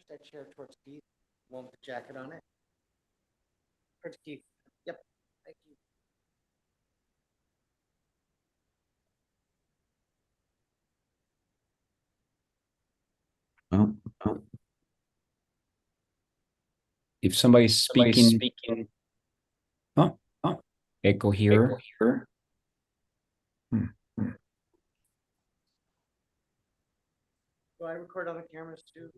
that chair towards Keith. Won't put the jacket on it. Towards Keith. Yep. Thank you. Oh. If somebody's speaking, oh, echo here. Do I record on the cameras too?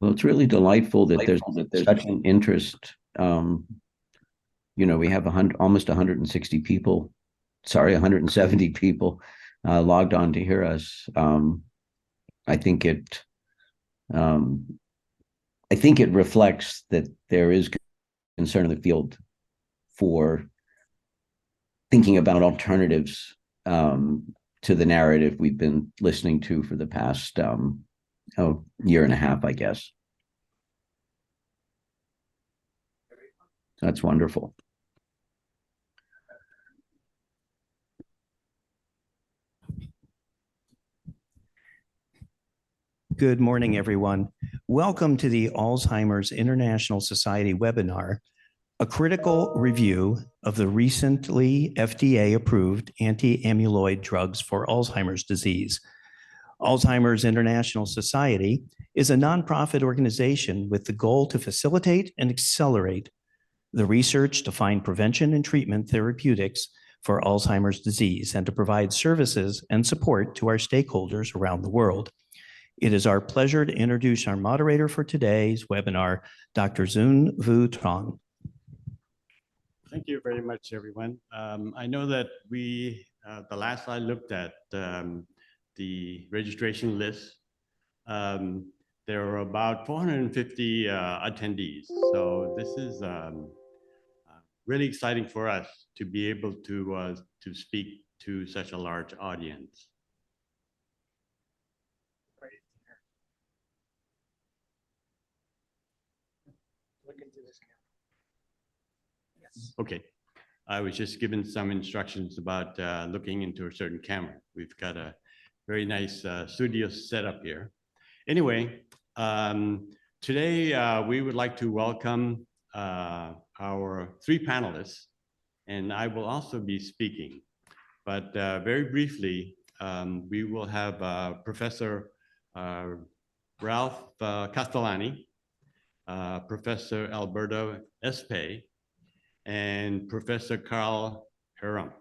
Well, it's really delightful that there's such an interest. We have almost 160 people, 170 people logged on to hear us. I think it reflects that there is concern in the field for thinking about alternatives to the narrative we've been listening to for the past year and a half, I guess. That's wonderful. Good morning, everyone. Welcome to the Alzheimer's International Society webinar, a critical review of the recently FDA-approved anti-amyloid drugs for Alzheimer's disease. Alzheimer's International Society is a nonprofit organization with the goal to facilitate and accelerate the research to find prevention and treatment therapeutics for Alzheimer's disease and to provide services and support to our stakeholders around the world. It is our pleasure to introduce our moderator for today's webinar, Dr. Zun Vu Trong. Thank you very much, everyone. I know that the last I looked at the registration list, there are about 450 attendees. So this is really exciting for us to be able to speak to such a large audience. Look into this camera. Yes. Okay. I was just given some instructions about looking into a certain camera. We've got a very nice studio setup here. Anyway, today we would like to welcome our three panelists, and I will also be speaking. But very briefly, we will have Professor Ralph Castellani, Professor Alberto Espe, and Professor Carl Herump.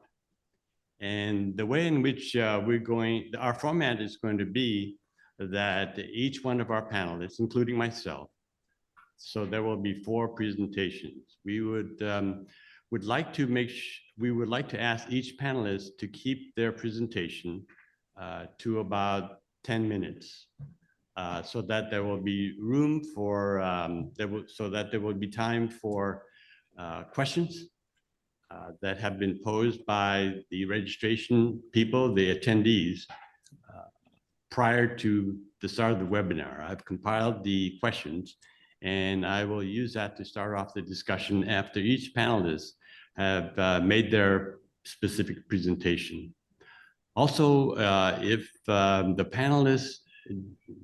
And the way in which our format is going to be that each one of our panelists, including myself, so there will be 4 presentations. We would like to ask each panelist to keep their presentation to about 10 minutes, so that there will be room for there will be time for questions that have been posed by the registration people, the attendees, prior to the start of the webinar. I've compiled the questions, and I will use that to start off the discussion after each panelist have made their specific presentation. Also, if the panelists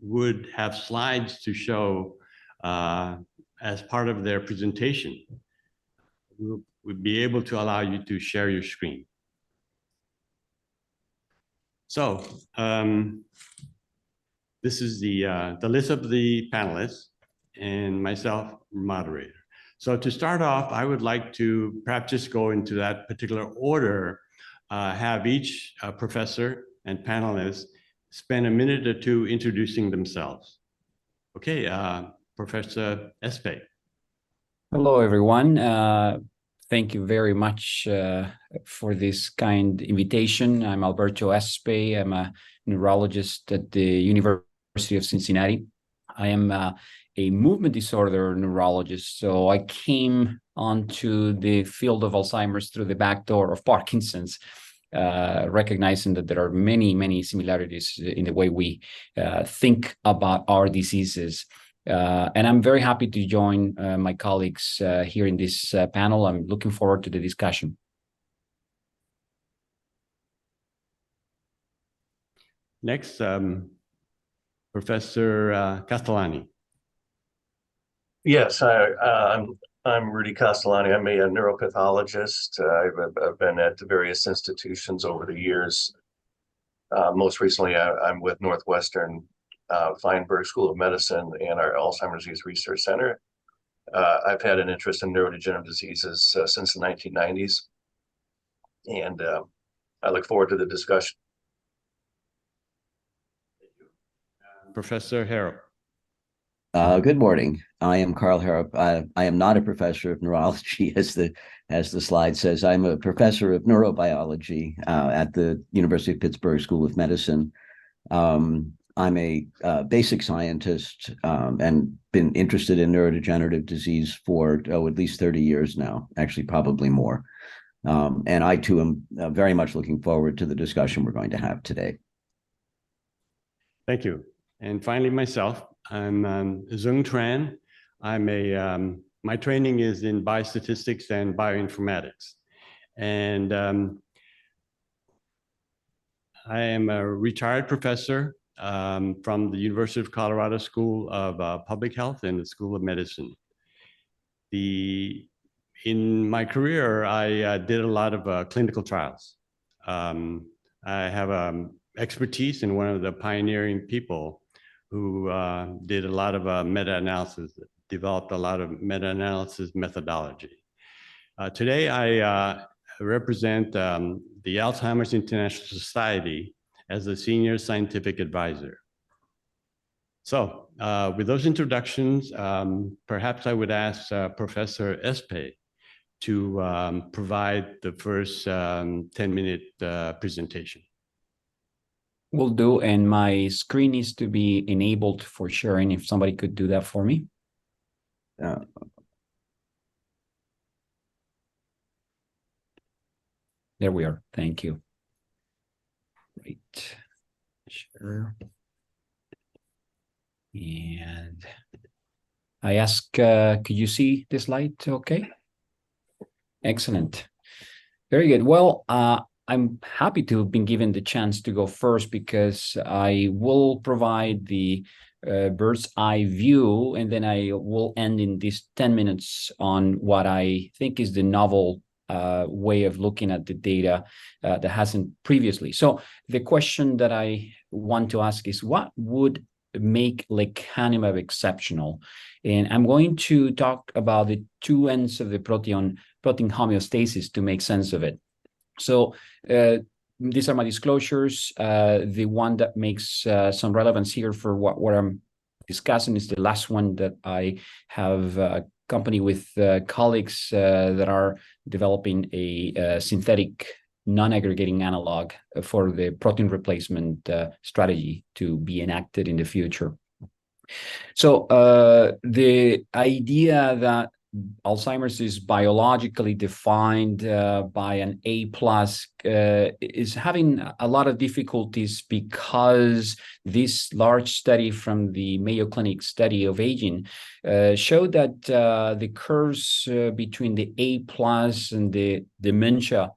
would have slides to show as part of their presentation, we'll be able to allow you to share your screen. So this is the list of the panelists and myself, moderator. So to start off, I would like to perhaps just go into that particular order, have each professor and panelist spend a minute or two introducing themselves. Okay, Professor Espe. Hello, everyone. Thank you very much for this kind invitation. I'm Alberto Espe. I'm a neurologist at the University of Cincinnati. I am a movement disorder neurologist, so I came onto the field of Alzheimer's through the back door of Parkinson's. recognizing that there are many, many similarities in the way we think about our diseases. And I'm very happy to join my colleagues here in this panel. I'm looking forward to the discussion. Next, Professor Castellani. Yes, I'm Rudy Castellani. I'm a neuropathologist. I've been at various institutions over the years. Most recently, I'm with Northwestern Feinberg School of Medicine and our Alzheimer's Disease Research Center. I've had an interest in neurodegenerative diseases since the 1990s, and I look forward to the discussion. Professor Harrop. Good morning. I am Carl Harrop. I am not a professor of neurology, as the slide says. I'm a professor of neurobiology at the University of Pittsburgh School of Medicine. I'm a basic scientist and been interested in neurodegenerative disease for at least 30 years now, actually probably more. And I too am very much looking forward to the discussion we're going to have today. Thank you. And finally, myself, I'm Zung Tran. My training is in biostatistics and bioinformatics. And I am a retired professor from the University of Colorado School of Public Health and the School of Medicine. In my career, I did a lot of clinical trials. I have expertise in one of the pioneering people who did a lot of meta-analysis, developed a lot of meta-analysis methodology. Today, I represent the Alzheimer's International Society as a senior scientific advisor. So with those introductions, perhaps I would ask Professor Espe to provide the first 10-minute presentation. Will do, and my screen needs to be enabled for sharing. If somebody could do that for me. There we are. Thank you. Great. Sure. And I ask, could you see this slide? Okay. Excellent. Very good. Well, I'm happy to have been given the chance to go first because I will provide the bird's eye view, and then I will end in these 10 minutes on what I think is the novel way of looking at the data that hasn't previously. So the question that I want to ask is, what would make lecanemab exceptional? And I'm going to talk about the two ends of the protein homeostasis to make sense of it. So these are my disclosures. The one that makes some relevance here for what I'm discussing is the last one that I have company with colleagues that are developing a synthetic non-aggregating analog for the protein replacement strategy to be enacted in the future. So the idea that Alzheimer's is biologically defined by an A+ is having a lot of difficulties because this large study from the Mayo Clinic study of aging showed that the curves between the A+ and the dementia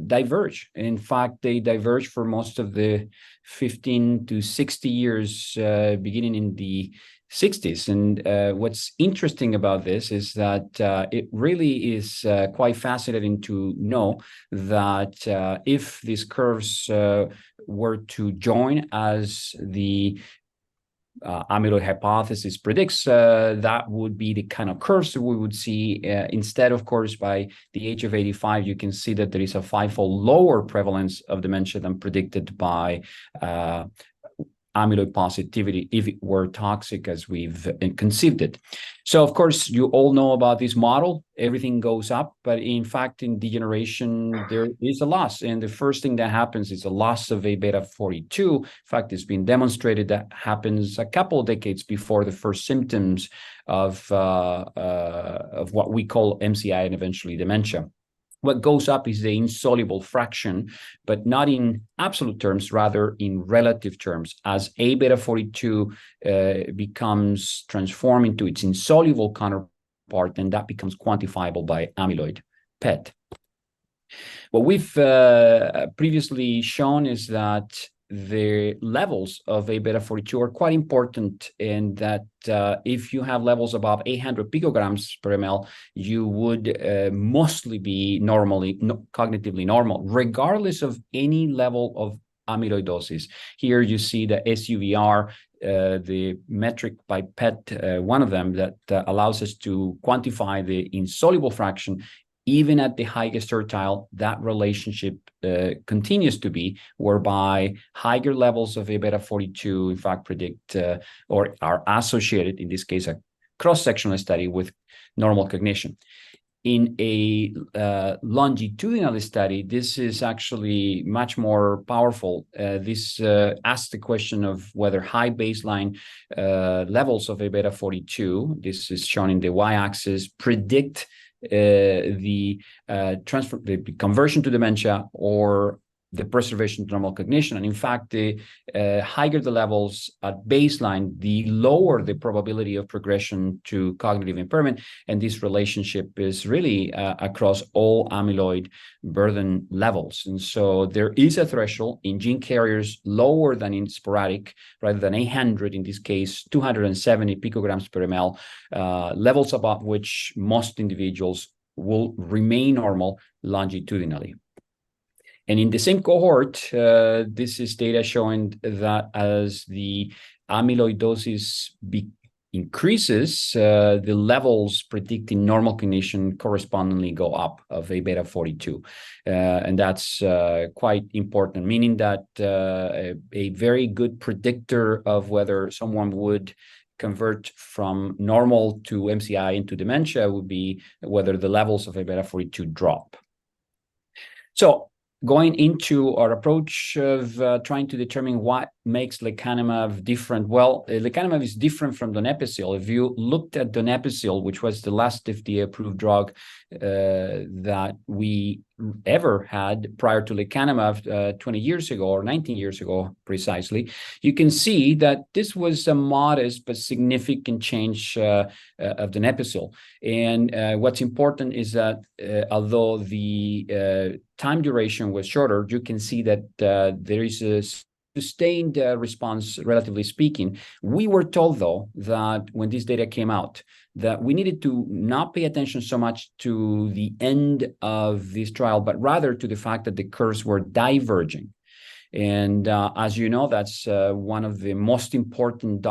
diverge. In fact, they diverge for most of the 15 to 60 years beginning in the 60s. And what's interesting about this is that it really is quite fascinating to know that if these curves were to join as the amyloid hypothesis predicts, that would be the kind of curves that we would see. Instead, of course, by the age of 85, you can see that there is a 5-fold lower prevalence of dementia than predicted by amyloid positivity if it were toxic as we've conceived it. So, of course, you all know about this model. Everything goes up, but in fact, in degeneration, there is a loss. And the first thing that happens is a loss of A beta 42. In fact, it's been demonstrated that happens a couple of decades before the first symptoms of what we call MCI and eventually dementia. What goes up is the insoluble fraction, but not in absolute terms, rather in relative terms. As A beta 42 becomes transformed into its insoluble counterpart, then that becomes quantifiable by amyloid PET. What we've previously shown is that the levels of A beta 42 are quite important, in that if you have levels above 800 picograms per ml, you would mostly be cognitively normal, regardless of any level of amyloidosis. Here you see the SUVR, the metric by PET, one of them that allows us to quantify the insoluble fraction. Even at the highest tertile, that relationship continues to be, whereby higher levels of A beta 42, in fact, predict or are associated, in this case, a cross-sectional study with normal cognition. In a longitudinal study, this is actually much more powerful. This asks the question of whether high baseline levels of A beta 42, this is shown in the y-axis, predict the conversion to dementia or the preservation of normal cognition. And in fact, the higher the levels at baseline, the lower the probability of progression to cognitive impairment. And this relationship is really across all amyloid burden levels. And so there is a threshold in gene carriers lower than in sporadic, rather than 800, in this case, 270 picograms per ml, levels above which most individuals will remain normal longitudinally. And in the same cohort, this is data showing that as the amyloidosis increases, the levels predicting normal cognition correspondingly go up of A beta 42. And that's quite important, meaning that a very good predictor of whether someone would convert from normal to MCI into dementia would be whether the levels of A beta 42 drop. So, going into our approach of trying to determine what makes lecanemab different. Well, lecanemab is different from donepezil. If you looked at donepezil, which was the last FDA-approved drug that we ever had prior to lecanemab 20 years ago, or 19 years ago precisely, you can see that this was a modest but significant change of donepezil. And what's important is that although the time duration was shorter, you can see that there is a sustained response, relatively speaking. We were told, though, that when this data came out, that we needed to not pay attention so much to the end of this trial, but rather to the fact that the curves were diverging. And as you know, that's one of the most important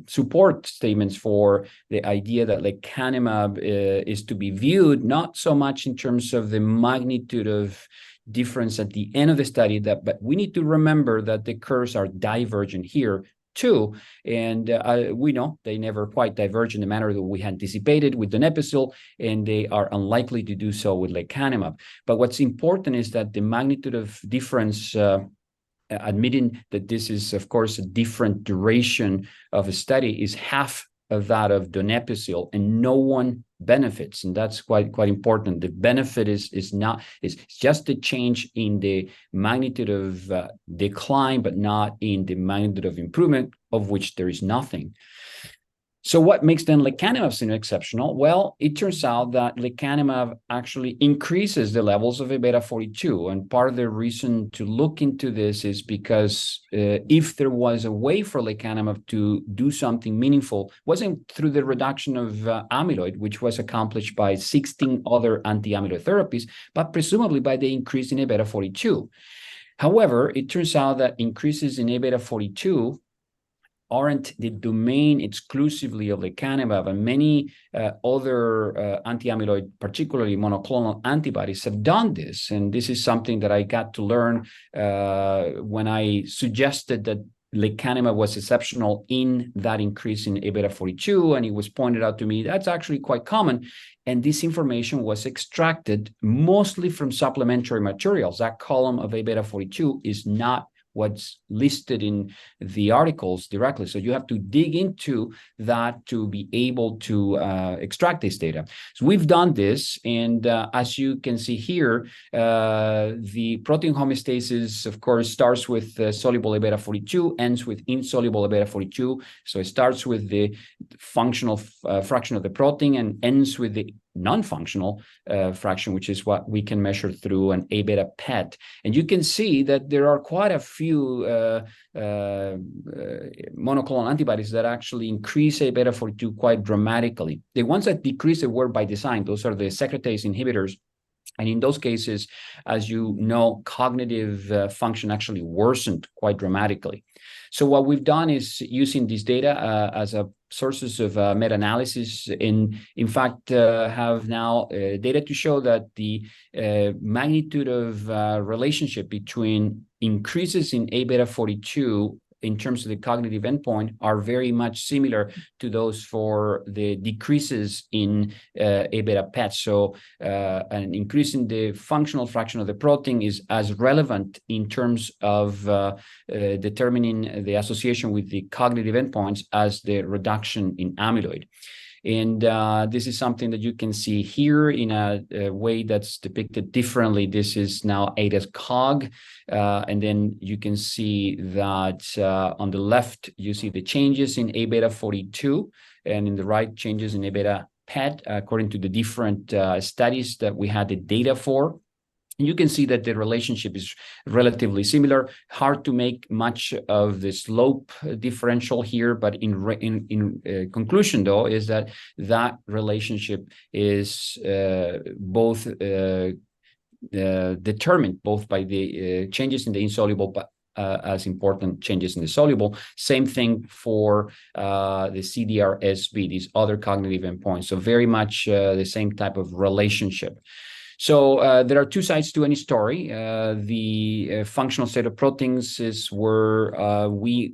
support statements for the idea that lecanemab is to be viewed not so much in terms of the magnitude of difference at the end of the study, but we need to remember that the curves are divergent here too, and we know they never quite diverge in the manner that we anticipated with donepezil, and they are unlikely to do so with lecanemab. But what's important is that the magnitude of difference, admitting that this is, of course, a different duration of a study, is half of that of donepezil, and no one benefits, and that's quite important. The benefit is just a change in the magnitude of decline, but not in the magnitude of improvement, of which there is nothing. So what makes then lecanemab exceptional? Well, it turns out that lecanemab actually increases the levels of A beta 42. And part of the reason to look into this is because if there was a way for lecanemab to do something meaningful, wasn't through the reduction of amyloid, which was accomplished by 16 other anti-amyloid therapies, but presumably by the increase in A beta 42. However, it turns out that increases in A beta 42 aren't the domain exclusively of lecanemab, and many other anti-amyloid, particularly monoclonal antibodies, have done this. And this is something that I got to learn when I suggested that lecanemab was exceptional in that increase in A beta 42, and it was pointed out to me that's actually quite common. And this information was extracted mostly from supplementary materials. That column of A beta 42 is not what's listed in the articles directly. So you have to dig into that to be able to extract this data. So we've done this, and as you can see here, the protein homeostasis, of course, starts with soluble A beta 42, ends with insoluble A beta 42. So it starts with the functional fraction of the protein and ends with the non-functional fraction, which is what we can measure through an A beta PET. And you can see that there are quite a few monoclonal antibodies that actually increase A beta 42 quite dramatically. The ones that decrease it were by design. Those are the secretase inhibitors. And in those cases, as you know, cognitive function actually worsened quite dramatically. So what we've done is using this data as a sources of meta-analysis, in fact, have now data to show that the magnitude of relationship between increases in A beta 42 in terms of the cognitive endpoint are very much similar to those for the decreases in A beta PET. So an increase in the functional fraction of the protein is as relevant in terms of determining the association with the cognitive endpoints as the reduction in amyloid. And this is something that you can see here in a way that's depicted differently. This is now ADAS-Cog, and then you can see that on the left, you see the changes in A beta 42, and in the right, changes in A beta PET, according to the different studies that we had the data for. You can see that the relationship is relatively similar. Hard to make much of the slope differential here, but in conclusion, though, is that that relationship is both determined both by the changes in the insoluble, but as important changes in the soluble. Same thing for the CDR-SB, these other cognitive endpoints. So very much the same type of relationship. So there are two sides to any story. The functional state of proteins is where we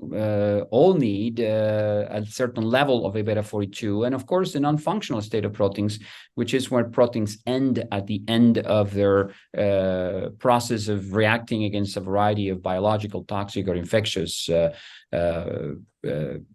all need a certain level of A beta 42. And of course, the non-functional state of proteins, which is where proteins end at the end of their process of reacting against a variety of biological, toxic, or infectious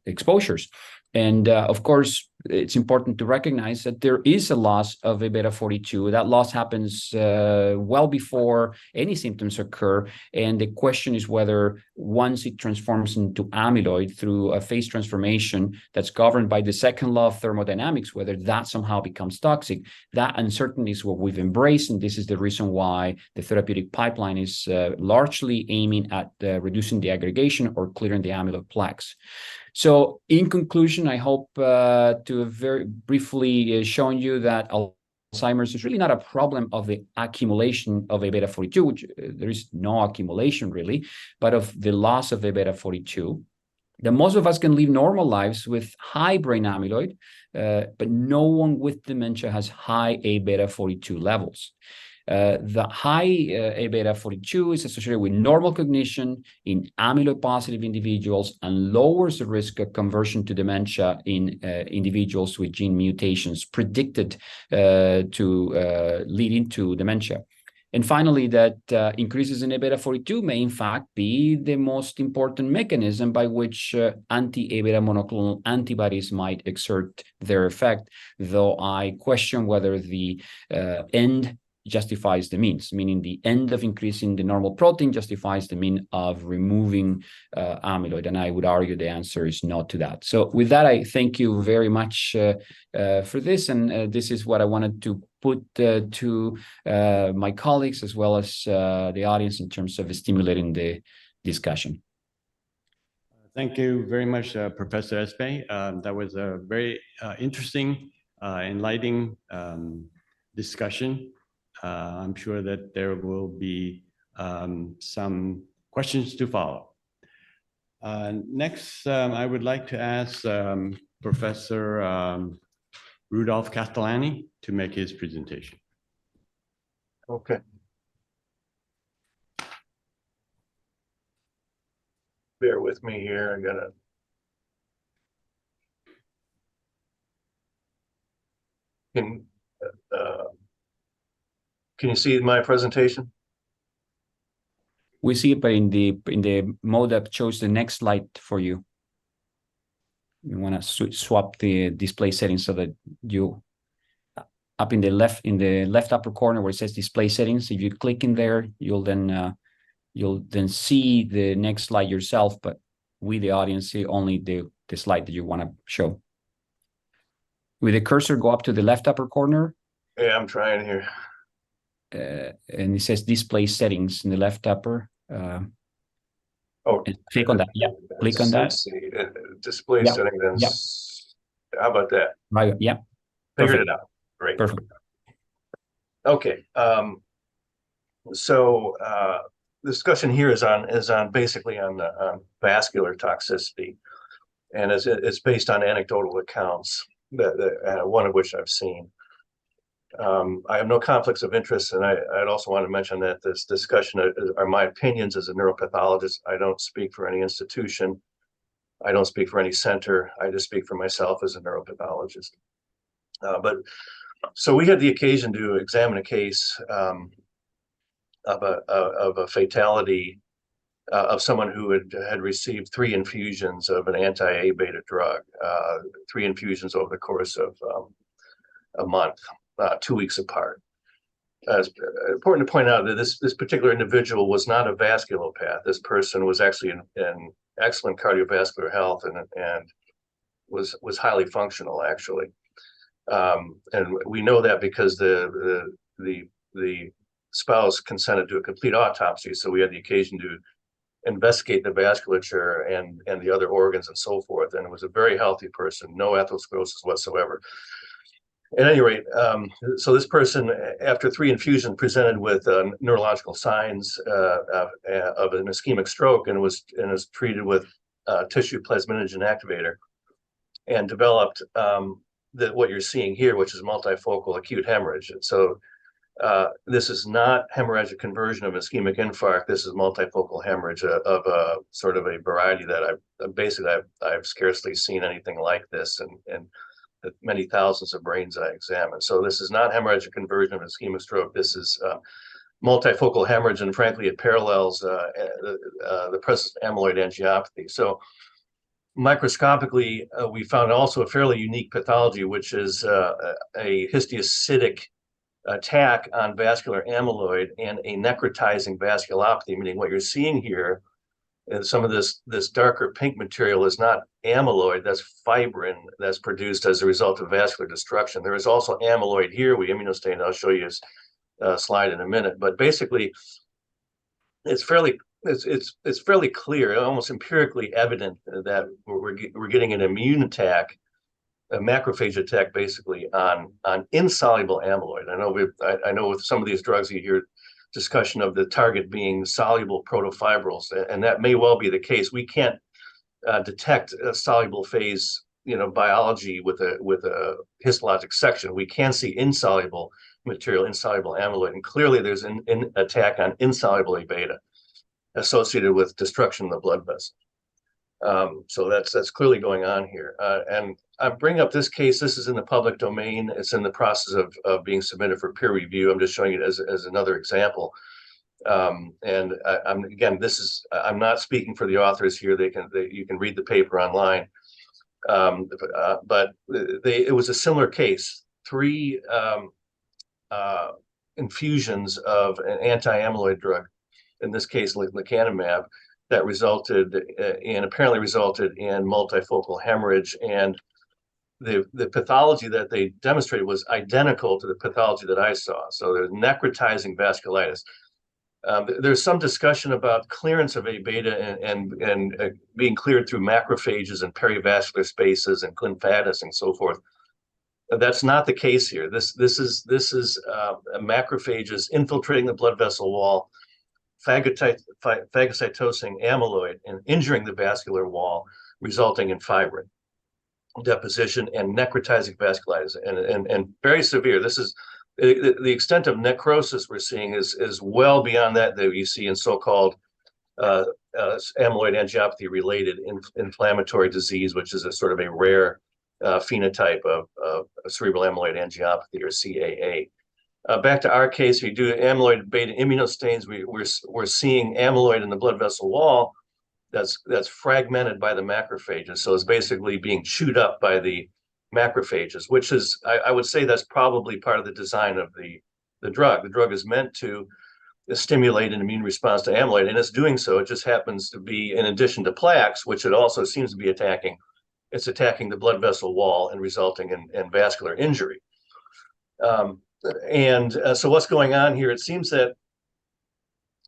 exposures. And of course, it's important to recognize that there is a loss of A beta 42. That loss happens well before any symptoms occur. And the question is whether once it transforms into amyloid through a phase transformation that's governed by the second law of thermodynamics, whether that somehow becomes toxic. That uncertainty is what we've embraced. And this is the reason why the therapeutic pipeline is largely aiming at reducing the aggregation or clearing the amyloid plaques. So in conclusion, I hope to have very briefly shown you that Alzheimer's is really not a problem of the accumulation of A beta 42, which there is no accumulation really, but of the loss of A beta 42. That most of us can live normal lives with high brain amyloid, but no one with dementia has high A beta 42 levels. The high A beta 42 is associated with normal cognition in amyloid positive individuals and lowers the risk of conversion to dementia in individuals with gene mutations predicted to lead into dementia. And finally, that increases in A beta 42 may in fact be the most important mechanism by which anti-A beta monoclonal antibodies might exert their effect, though I question whether the end justifies the means, meaning the end of increasing the normal protein justifies the mean of removing amyloid. And I would argue the answer is no to that. So with that, I thank you very much for this. And this is what I wanted to put to my colleagues as well as the audience in terms of stimulating the discussion. Thank you very much, Professor Espe. That was a very interesting, enlightening discussion. I'm sure that there will be some questions to follow. Next, I would like to ask Professor Rudolph Castellani to make his presentation. Okay. Bear with me here. I gotta. Can you see my presentation? We see it, but in the mode that shows the next slide for you. You want to swap the display settings so that you up in the left upper corner where it says display settings. If you click in there, you'll then see the next slide yourself, but we, the audience, see only the slide that you want to show. With the cursor, go up to the left upper corner. Yeah, I'm trying here. And it says display settings in the left upper. Oh, And click on that. Yeah, click on that. Let's see. Display Yeah. setting. Then. Yeah. How about that? Right. Yeah. Figured Perfect. it out. Great. Perfect. Okay. So the discussion here is on basically on vascular toxicity, and it's based on anecdotal accounts that one of which I've seen. I have no conflicts of interest, and I'd also want to mention that this discussion are my opinions as a neuropathologist. I don't speak for any institution. I don't speak for any center. I just speak for myself as a neuropathologist. So we had the occasion to examine a case of a fatality of someone who had received 3 infusions of an anti-A beta drug, 3 infusions over the course of a month. 2 weeks apart. It's important to point out that this particular individual was not a vasculopath. This person was actually in excellent cardiovascular health and was highly functional, actually. And we know that because the spouse consented to a complete autopsy, so we had the occasion to investigate the vasculature and the other organs and so forth. And it was a very healthy person, no atherosclerosis whatsoever. At any rate, so this person, after 3 infusions, presented with neurological signs of an ischemic stroke and was treated with tissue plasminogen activator, and developed what you're seeing here, which is multifocal acute hemorrhage. And so this is not hemorrhagic conversion of ischemic infarct. This is multifocal hemorrhage of a sort of a variety that I've scarcely seen anything like this, and the many thousands of brains I examined. So this is not hemorrhagic conversion of ischemic stroke. This is multifocal hemorrhage, and frankly, it parallels the presence of amyloid angiopathy. So microscopically, we found also a fairly unique pathology, which is a histiocytic attack on vascular amyloid and a necrotizing vasculopathy, meaning what you're seeing here, and some of this darker pink material is not amyloid, that's fibrin that's produced as a result of vascular destruction. There is also amyloid here. We immunostain. I'll show you a slide in a minute. But basically, it's fairly clear, almost empirically evident that we're getting an immune attack, a macrophage attack, basically on insoluble amyloid. I know with some of these drugs you hear discussion of the target being soluble protofibrils, and that may well be the case. We can't detect a soluble phase, biology with a histologic section. We can see insoluble material, insoluble amyloid, and clearly there's an attack on insoluble A beta associated with destruction of the blood vessel. So that's clearly going on here. And I bring up this case. This is in the public domain. It's in the process of being submitted for peer review. I'm just showing it as another example. And I'm not speaking for the authors here. You can read the paper online. But it was a similar case. 3 infusions of an anti-amyloid drug, in this case lecanemab, that apparently resulted in multifocal hemorrhage, and the pathology that they demonstrated was identical to the pathology that I saw. So there's necrotizing vasculitis. There's some discussion about clearance of A beta and being cleared through macrophages and perivascular spaces and lymphatis and so forth. That's not the case here. This is macrophages infiltrating the blood vessel wall, phagocytosing amyloid and injuring the vascular wall, resulting in fibrin deposition and necrotizing vasculitis, and very severe. This is the extent of necrosis we're seeing is well beyond that you see in so-called amyloid angiopathy related inflammatory disease, which is a sort of a rare phenotype of cerebral amyloid angiopathy, or CAA. Back to our case, we do amyloid beta immunostains. We're seeing amyloid in the blood vessel wall that's fragmented by the macrophages. So it's basically being chewed up by the macrophages, which is, I would say that's probably part of the design of the drug. The drug is meant to stimulate an immune response to amyloid, and it's doing so. It just happens to be, in addition to plaques, which it also seems to be attacking, it's attacking the blood vessel wall and resulting in vascular injury. So what's going on here? It seems that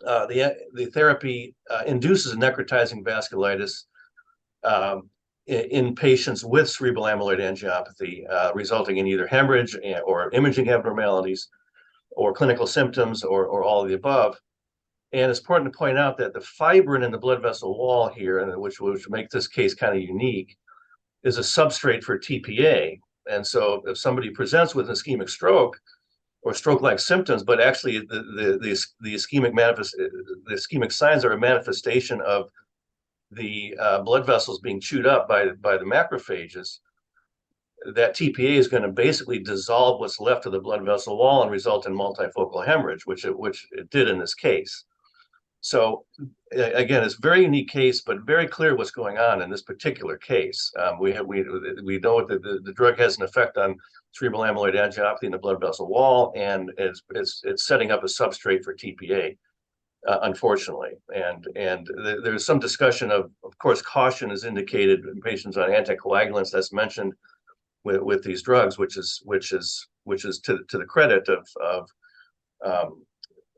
the therapy induces necrotizing vasculitis in patients with cerebral amyloid angiopathy, resulting in either hemorrhage or imaging abnormalities or clinical symptoms or all of the above. And it's important to point out that the fibrin in the blood vessel wall here, and which makes this case kind of unique, is a substrate for TPA. And so if somebody presents with an ischemic stroke or stroke-like symptoms, but actually the ischemic signs are a manifestation of the blood vessels being chewed up by the macrophages, that TPA is going to basically dissolve what's left of the blood vessel wall and result in multifocal hemorrhage, which it did in this case. So again, it's a very unique case, but very clear what's going on in this particular case. We know that the drug has an effect on cerebral amyloid angiopathy in the blood vessel wall, and it's setting up a substrate for TPA, unfortunately. And there's some discussion of course, caution is indicated in patients on anticoagulants. That's mentioned with these drugs, which is to the credit of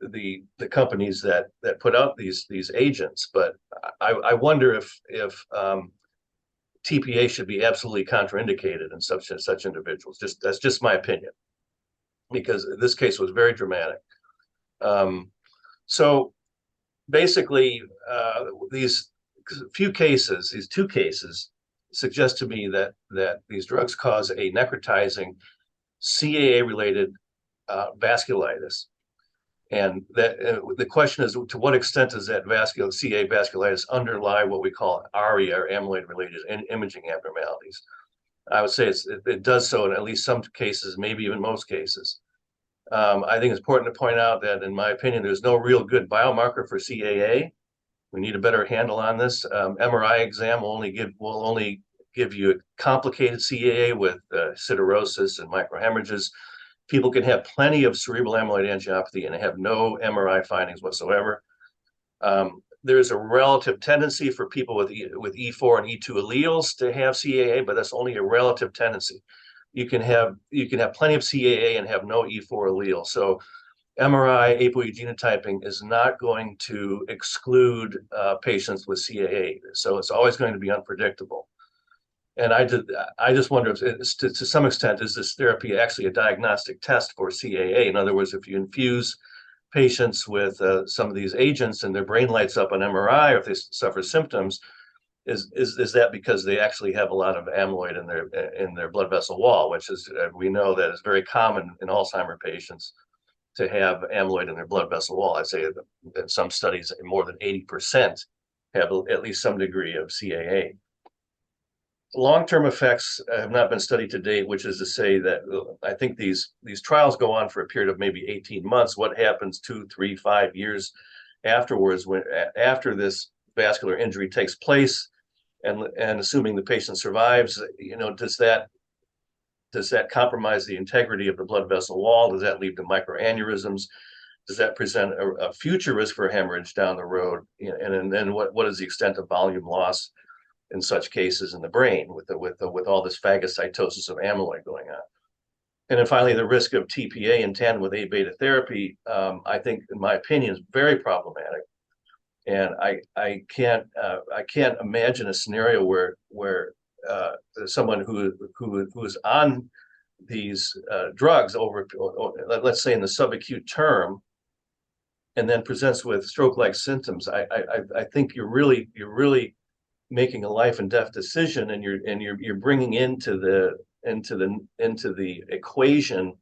the companies that put out these agents. But I wonder if TPA should be absolutely contraindicated in such individuals. That's just my opinion, because this case was very dramatic. So basically, these two cases suggest to me that these drugs cause a necrotizing CAA-related vasculitis. And that the question is, to what extent does that CAA vasculitis underlie what we call ARIA, or amyloid-related imaging abnormalities? I would say it does so in at least some cases, maybe even most cases. I think it's important to point out that, in my opinion, there's no real good biomarker for CAA. We need a better handle on this. MRI exam will only give you a complicated CAA with siderosis and microhemorrhages. People can have plenty of cerebral amyloid angiopathy and have no MRI findings whatsoever. There's a relative tendency for people with E4 and E2 alleles to have CAA, but that's only a relative tendency. You can have plenty of CAA and have no E4 allele. So MRI ApoE genotyping is not going to exclude patients with CAA. So it's always going to be unpredictable. And I just wonder if to some extent, is this therapy actually a diagnostic test for CAA? In other words, if you infuse patients with some of these agents and their brain lights up on MRI, or if they suffer symptoms, is that because they actually have a lot of amyloid in their blood vessel wall, which is, we know that is very common in Alzheimer patients to have amyloid in their blood vessel wall. I'd say that some studies, more than 80% have at least some degree of CAA. Long-term effects have not been studied to date, which is to say that I think these trials go on for a period of maybe 18 months. What happens 2, 3, 5 years afterwards, after this vascular injury takes place, and assuming the patient survives, does that compromise the integrity of the blood vessel wall? Does that lead to microaneurysms? Does that present a future risk for hemorrhage down the road? And then what is the extent of volume loss in such cases in the brain with all this phagocytosis of amyloid going on? And then finally, the risk of TPA in tandem with A-beta therapy, I think, in my opinion, is very problematic. And I can't imagine a scenario where someone who is on these drugs over, let's say, in the subacute term, and then presents with stroke-like symptoms. I think you're really making a life and death decision, and you're bringing into the equation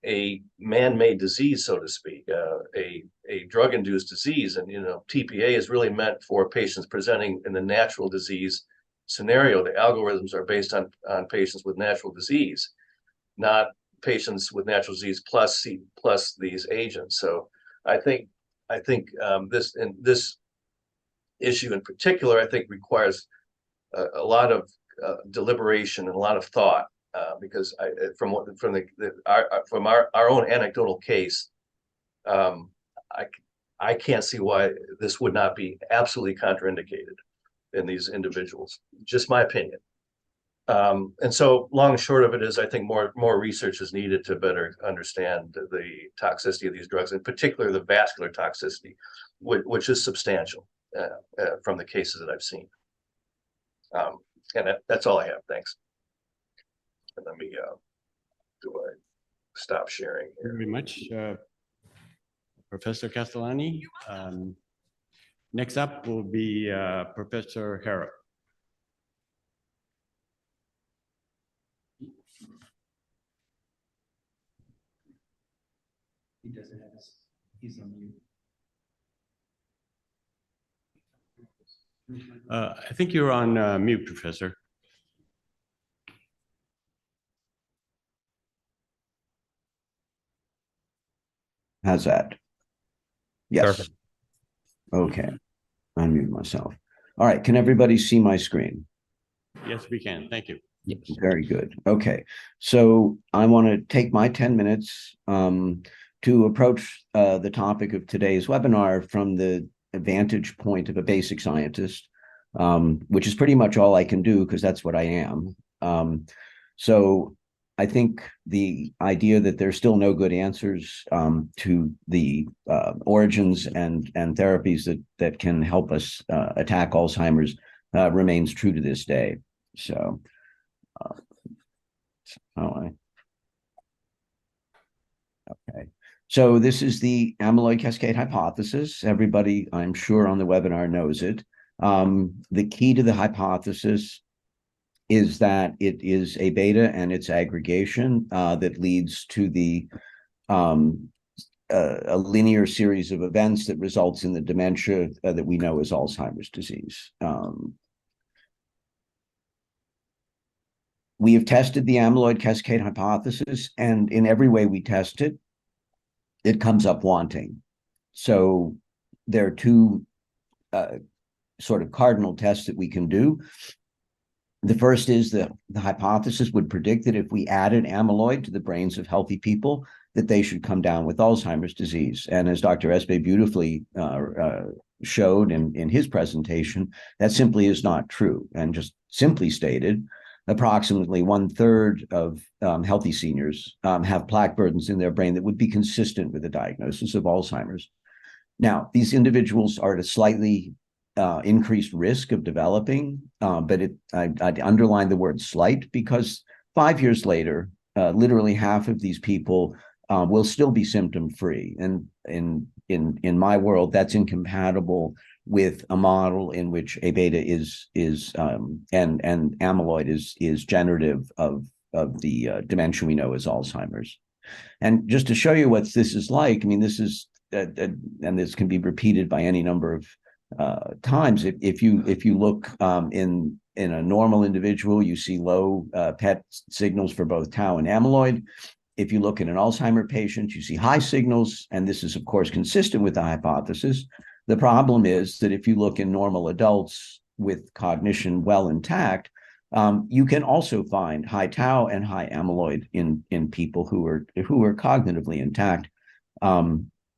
a man-made disease, so to speak, a drug-induced disease. And TPA is really meant for patients presenting in the natural disease scenario. The algorithms are based on patients with natural disease, not patients with natural disease plus these agents. So I think this issue in particular, I think requires a lot of deliberation and a lot of thought, because from our own anecdotal case, I can't see why this would not be absolutely contraindicated in these individuals. Just my opinion. And so long and short of it is, I think more research is needed to better understand the toxicity of these drugs, in particular the vascular toxicity, which is substantial from the cases that I've seen. And that's all I have. Thanks. And let me do I stop sharing here? Very much, Professor Castellani. Next up will be Professor Harrop. He doesn't have he's on mute. I think you're on mute, Professor. How's that? Yes. Perfect. Okay. Unmute myself. All right. Can everybody see my screen? Yes, we can. Thank you. Yes. Very good. Okay. So I want to take my 10 minutes to approach the topic of today's webinar from the vantage point of a basic scientist, which is pretty much all I can do because that's what I am. So I think the idea that there's still no good answers to the origins and therapies that can help us attack Alzheimer's remains true to this day. So, okay. So this is the amyloid cascade hypothesis. Everybody, I'm sure, on the webinar knows it. The key to the hypothesis is that it is a beta and its aggregation that leads to the a linear series of events that results in the dementia that we know as Alzheimer's disease. We have tested the amyloid cascade hypothesis, and in every way we test it, it comes up wanting. So there are two sort of cardinal tests that we can do. The first is that the hypothesis would predict that if we added amyloid to the brains of healthy people, that they should come down with Alzheimer's disease. And as Dr. Espay beautifully showed in his presentation, that simply is not true. And just simply stated, approximately 1/3 of healthy seniors have plaque burdens in their brain that would be consistent with a diagnosis of Alzheimer's. Now, these individuals are at a slightly increased risk of developing, but I'd underline the word slight, because 5 years later, literally half of these people will still be symptom-free. And in my world, that's incompatible with a model in which A beta is and amyloid is generative of the dementia we know as Alzheimer's. And just to show you what this is like, I mean, this is and this can be repeated by any number of times. If you look in a normal individual, you see low PET signals for both tau and amyloid. If you look at an Alzheimer patient, you see high signals, and this is, of course, consistent with the hypothesis. The problem is that if you look in normal adults with cognition well intact, you can also find high tau and high amyloid in people who are cognitively intact.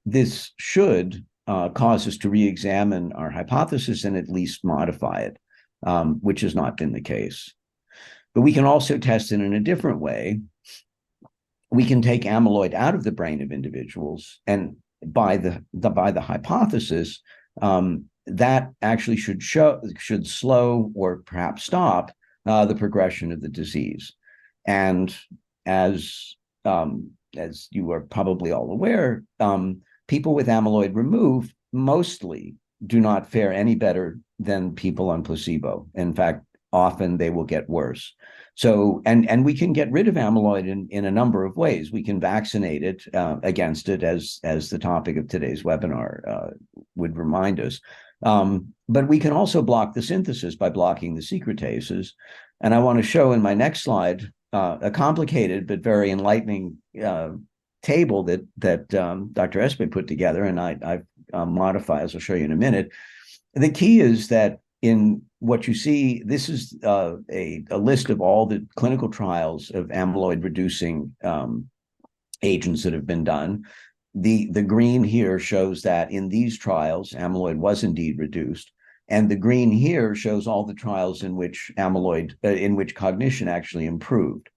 This should cause us to re-examine our hypothesis and at least modify it, which has not been the case. But we can also test it in a different way. We can take amyloid out of the brain of individuals, and by the hypothesis, that actually should slow or perhaps stop the progression of the disease. And as you are probably all aware, people with amyloid removed mostly do not fare any better than people on placebo. In fact, often they will get worse. So, and we can get rid of amyloid in a number of ways. We can vaccinate it against it, as the topic of today's webinar would remind us. But we can also block the synthesis by blocking the secretases. And I want to show in my next slide a complicated but very enlightening table that Dr. Espe put together, and I modify, as I'll show you in a minute. The key is that in what you see, this is a list of all the clinical trials of amyloid reducing agents that have been done. The green here shows that in these trials, amyloid was indeed reduced. And the green here shows all the trials in which in which cognition actually improved.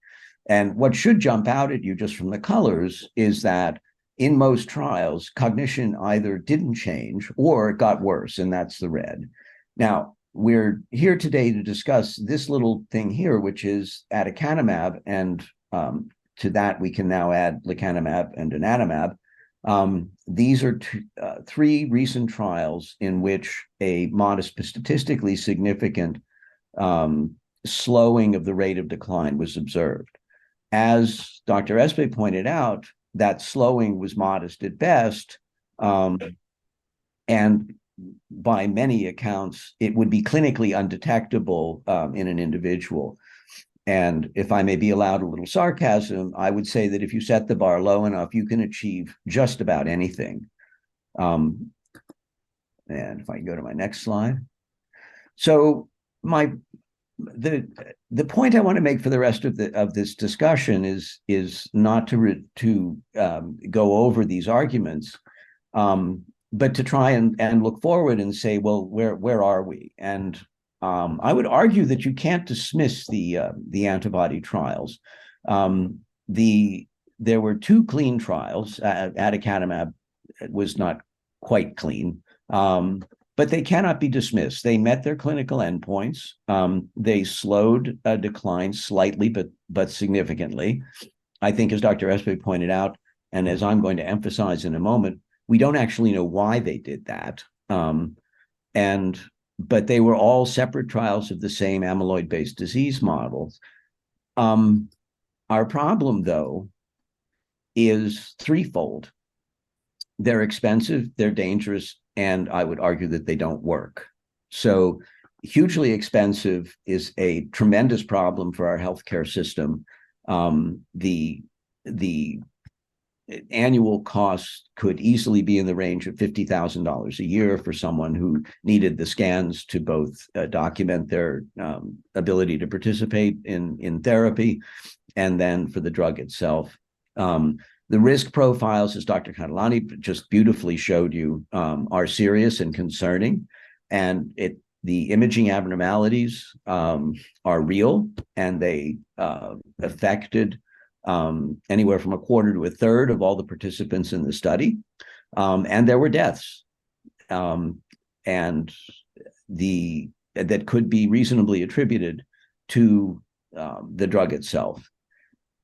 And what should jump out at you just from the colors is that in most trials, cognition either didn't change or it got worse, and that's the red. Now, we're here today to discuss this little thing here, which is aducanumab, and to that we can now add lecanemab and donanemab. These are three recent trials in which a modest but statistically significant slowing of the rate of decline was observed. As Dr. Espe pointed out, that slowing was modest at best, and by many accounts, it would be clinically undetectable in an individual. And if I may be allowed a little sarcasm, I would say that if you set the bar low enough, you can achieve just about anything. And if I can go to my next slide. So the point I want to make for the rest of this discussion is not to go over these arguments, but to try and look forward and say, well, where are we? And I would argue that you can't dismiss the antibody trials. There were two clean trials. Aducanumab was not quite clean, but they cannot be dismissed. They met their clinical endpoints. They slowed a decline slightly, but significantly. I think, as Dr. Espe pointed out, and as I'm going to emphasize in a moment, we don't actually know why they did that. But they were all separate trials of the same amyloid-based disease models. Our problem, though, is threefold. They're expensive, they're dangerous, and I would argue that they don't work. So hugely expensive is a tremendous problem for our healthcare system. The annual cost could easily be in the range of $50,000 a year for someone who needed the scans to both document their ability to participate in therapy, and then for the drug itself. The risk profiles, as Dr. Catalani just beautifully showed you, are serious and concerning, and the imaging abnormalities are real, and they affected anywhere from a quarter to a third of all the participants in the study, and there were deaths, and that could be reasonably attributed to the drug itself.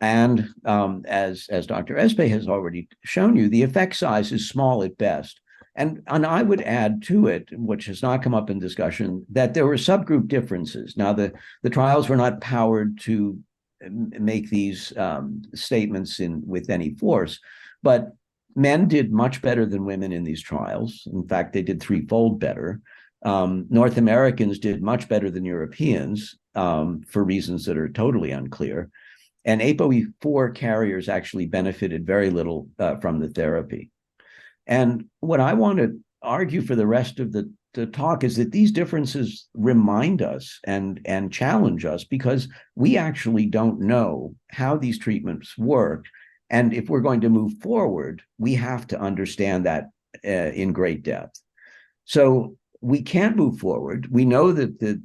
And as Dr. Espe has already shown you, the effect size is small at best. And I would add to it, which has not come up in discussion, that there were subgroup differences. Now, the trials were not powered to make these statements with any force, but men did much better than women in these trials. In fact, they did threefold better. North Americans did much better than Europeans for reasons that are totally unclear. And ApoE4 carriers actually benefited very little from the therapy. And what I want to argue for the rest of the talk is that these differences remind us and challenge us, because we actually don't know how these treatments work. And if we're going to move forward, we have to understand that in great depth. So we can't move forward. We know that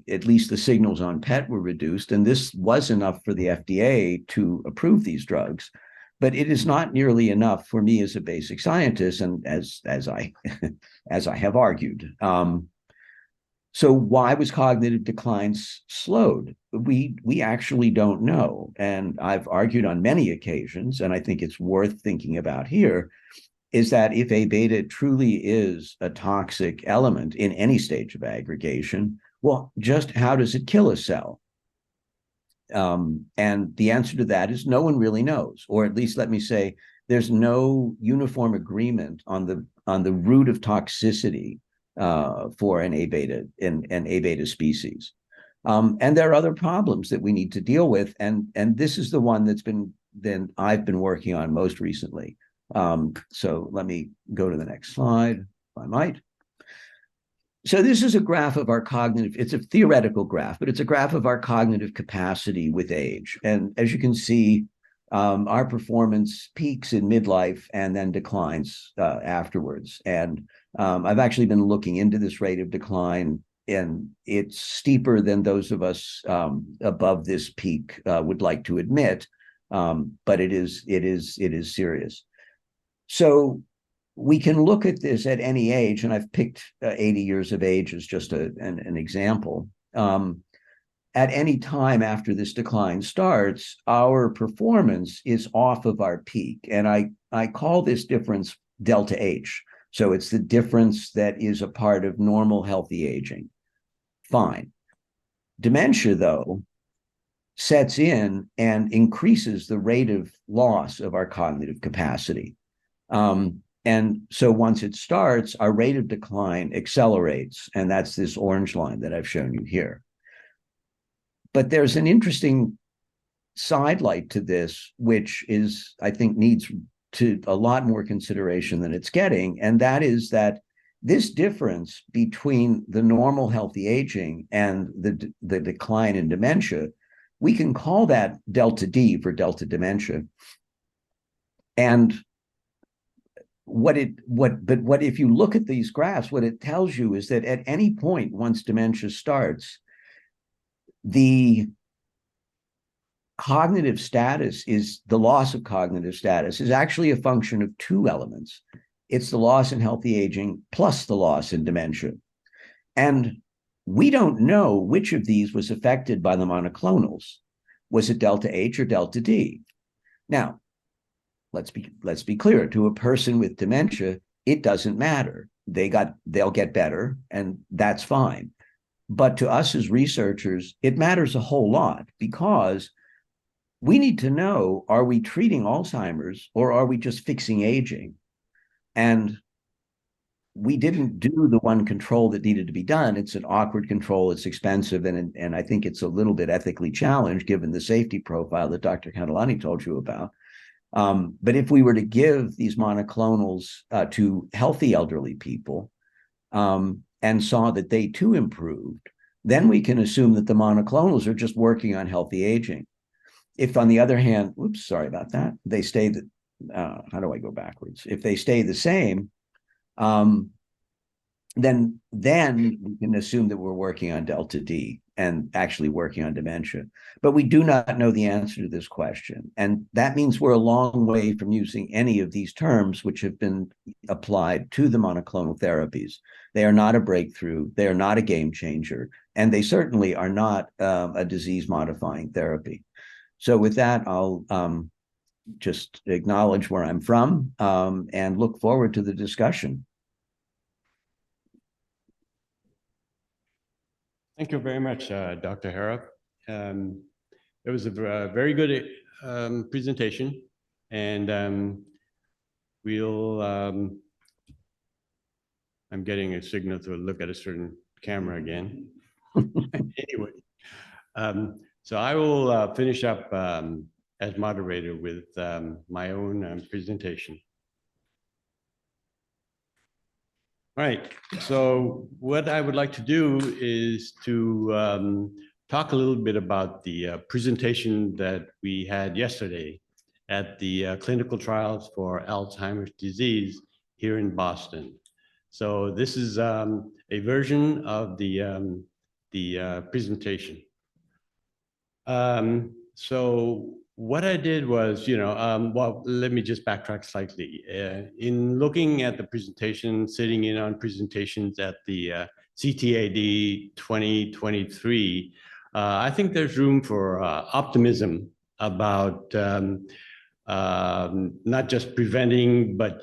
at least the signals on PET were reduced, and this was enough for the FDA to approve these drugs. But it is not nearly enough for me as a basic scientist, and as I have argued. So why was cognitive decline slowed? We actually don't know, and I've argued on many occasions, and I think it's worth thinking about here, is that if A beta truly is a toxic element in any stage of aggregation, well, just how does it kill a cell? And the answer to that is no one really knows, or at least let me say, there's no uniform agreement on the root of toxicity for an A beta species. And there are other problems that we need to deal with. And this is the one I've been working on most recently. So let me go to the next slide, if I might. So this is a graph of our cognitive, it's a theoretical graph, but it's a graph of our cognitive capacity with age. And as you can see, our performance peaks in midlife and then declines afterwards. And I've actually been looking into this rate of decline, and it's steeper than those of us above this peak would like to admit, but it is serious. So we can look at this at any age, and I've picked 80 years of age as just an example. At any time after this decline starts, our performance is off of our peak. And I call this difference delta H. So it's the difference that is a part of normal healthy aging. Fine. Dementia, though, sets in and increases the rate of loss of our cognitive capacity. And so once it starts, our rate of decline accelerates, and that's this orange line that I've shown you here. But there's an interesting sidelight to this, which is, I think, needs to a lot more consideration than it's getting, and that is that this difference between the normal healthy aging and the decline in dementia, we can call that delta D for delta dementia. And what if you look at these graphs, what it tells you is that at any point once dementia starts, the cognitive status is the loss of cognitive status is actually a function of two elements. It's the loss in healthy aging plus the loss in dementia. And we don't know which of these was affected by the monoclonals. Was it delta H or delta D? Now, let's be clear. To a person with dementia, it doesn't matter. They'll get better, and that's fine. But to us as researchers, it matters a whole lot, because we need to know, are we treating Alzheimer's or are we just fixing aging? And we didn't do the one control that needed to be done. It's an awkward control, it's expensive, and I think it's a little bit ethically challenged given the safety profile that Dr. Catalani told you about. But if we were to give these monoclonals to healthy elderly people and saw that they too improved, then we can assume that the monoclonals are just working on healthy aging. If, on the other hand, oops, sorry about that, they stay how do I go backwards? If they stay the same, then we can assume that we're working on delta D and actually working on dementia. But we do not know the answer to this question. And that means we're a long way from using any of these terms which have been applied to the monoclonal therapies. They are not a breakthrough, they are not a game changer, and they certainly are not a disease-modifying therapy. So with that, I'll just acknowledge where I'm from and look forward to the discussion. Thank you very much, Dr. Harrop. It was a very good presentation, and we'll, I'm getting a signal to look at a certain camera again. Anyway, so I will finish up as moderator with my own presentation. All right, so what I would like to do is to talk a little bit about the presentation that we had yesterday at the clinical trials for Alzheimer's disease here in Boston. So this is a version of the presentation. So what I did was, well, let me just backtrack slightly. In looking at the presentation, sitting in on presentations at the CTAD 2023, I think there's room for optimism about not just preventing, but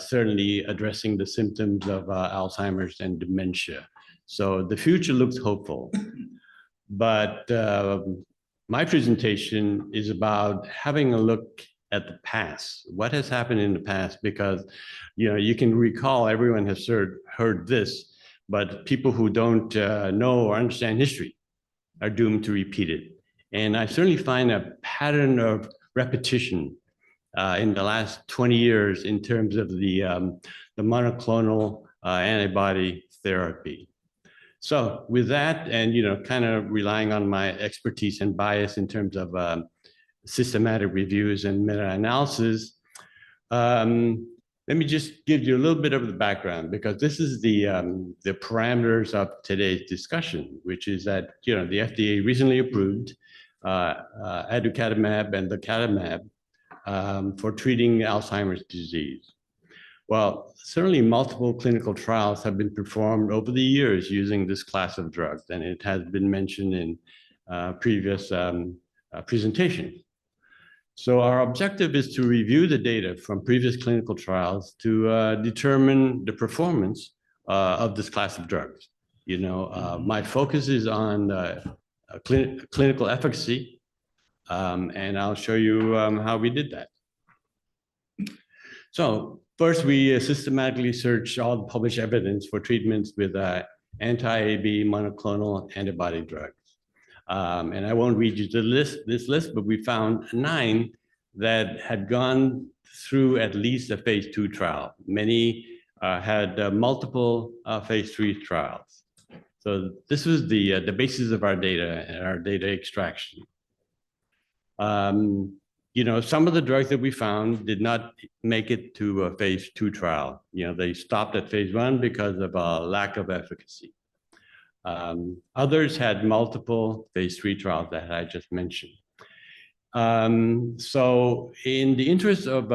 certainly addressing the symptoms of Alzheimer's and dementia. So the future looks hopeful. But my presentation is about having a look at the past. What has happened in the past? Because you can recall, everyone has heard this, but people who don't know or understand history are doomed to repeat it. And I certainly find a pattern of repetition in the last 20 years in terms of the monoclonal antibody therapy. So with that, and kind of relying on my expertise and bias in terms of systematic reviews and meta-analysis, let me just give you a little bit of the background, because this is the parameters of today's discussion, which is that the FDA recently approved aducanumab and lecanemab for treating Alzheimer's disease. Well, certainly multiple clinical trials have been performed over the years using this class of drugs, and it has been mentioned in previous presentations. So our objective is to review the data from previous clinical trials to determine the performance of this class of drugs. My focus is on clinical efficacy, and I'll show you how we did that. So first, we systematically searched all the published evidence for treatments with anti-AB monoclonal antibody drugs. And I won't read you this list, but we found 9 that had gone through at least a phase 2 trial. Many had multiple phase 3 trials. So this was the basis of our data and our data extraction. Some of the drugs that we found did not make it to a phase 2 trial. They stopped at phase 1 because of a lack of efficacy. Others had multiple phase 3 trials that I just mentioned. So in the interest of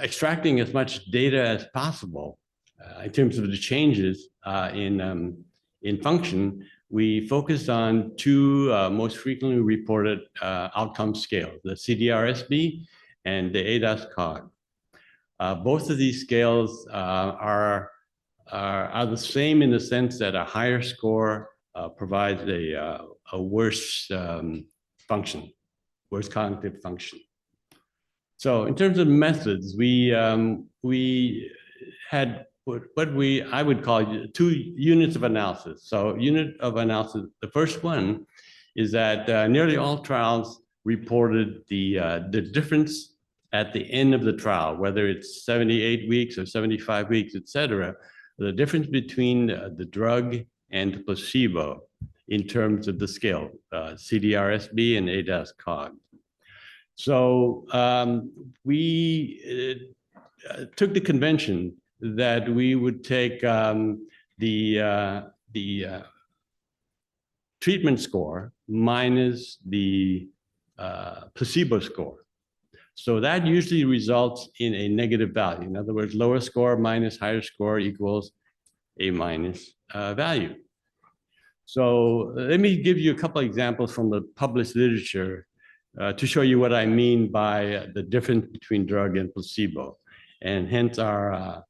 extracting as much data as possible in terms of the changes in function, we focused on 2 most frequently reported outcome scales, the CDR-SB and the ADAS-Cog. Both of these scales are the same in the sense that a higher score provides a worse function, worse cognitive function. So in terms of methods, we had what I would call 2 units of analysis. So unit of analysis, the first one is that nearly all trials reported the difference at the end of the trial, whether it's 78 weeks or 75 weeks, et cetera, the difference between the drug and the placebo in terms of the scale, CDR-SB and ADAS-Cog. So we took the convention that we would take the treatment score minus the placebo score. So that usually results in a negative value. In other words, lower score minus higher score equals a minus value. So let me give you a couple of examples from the published literature to show you what I mean by the difference between drug and placebo, and hence our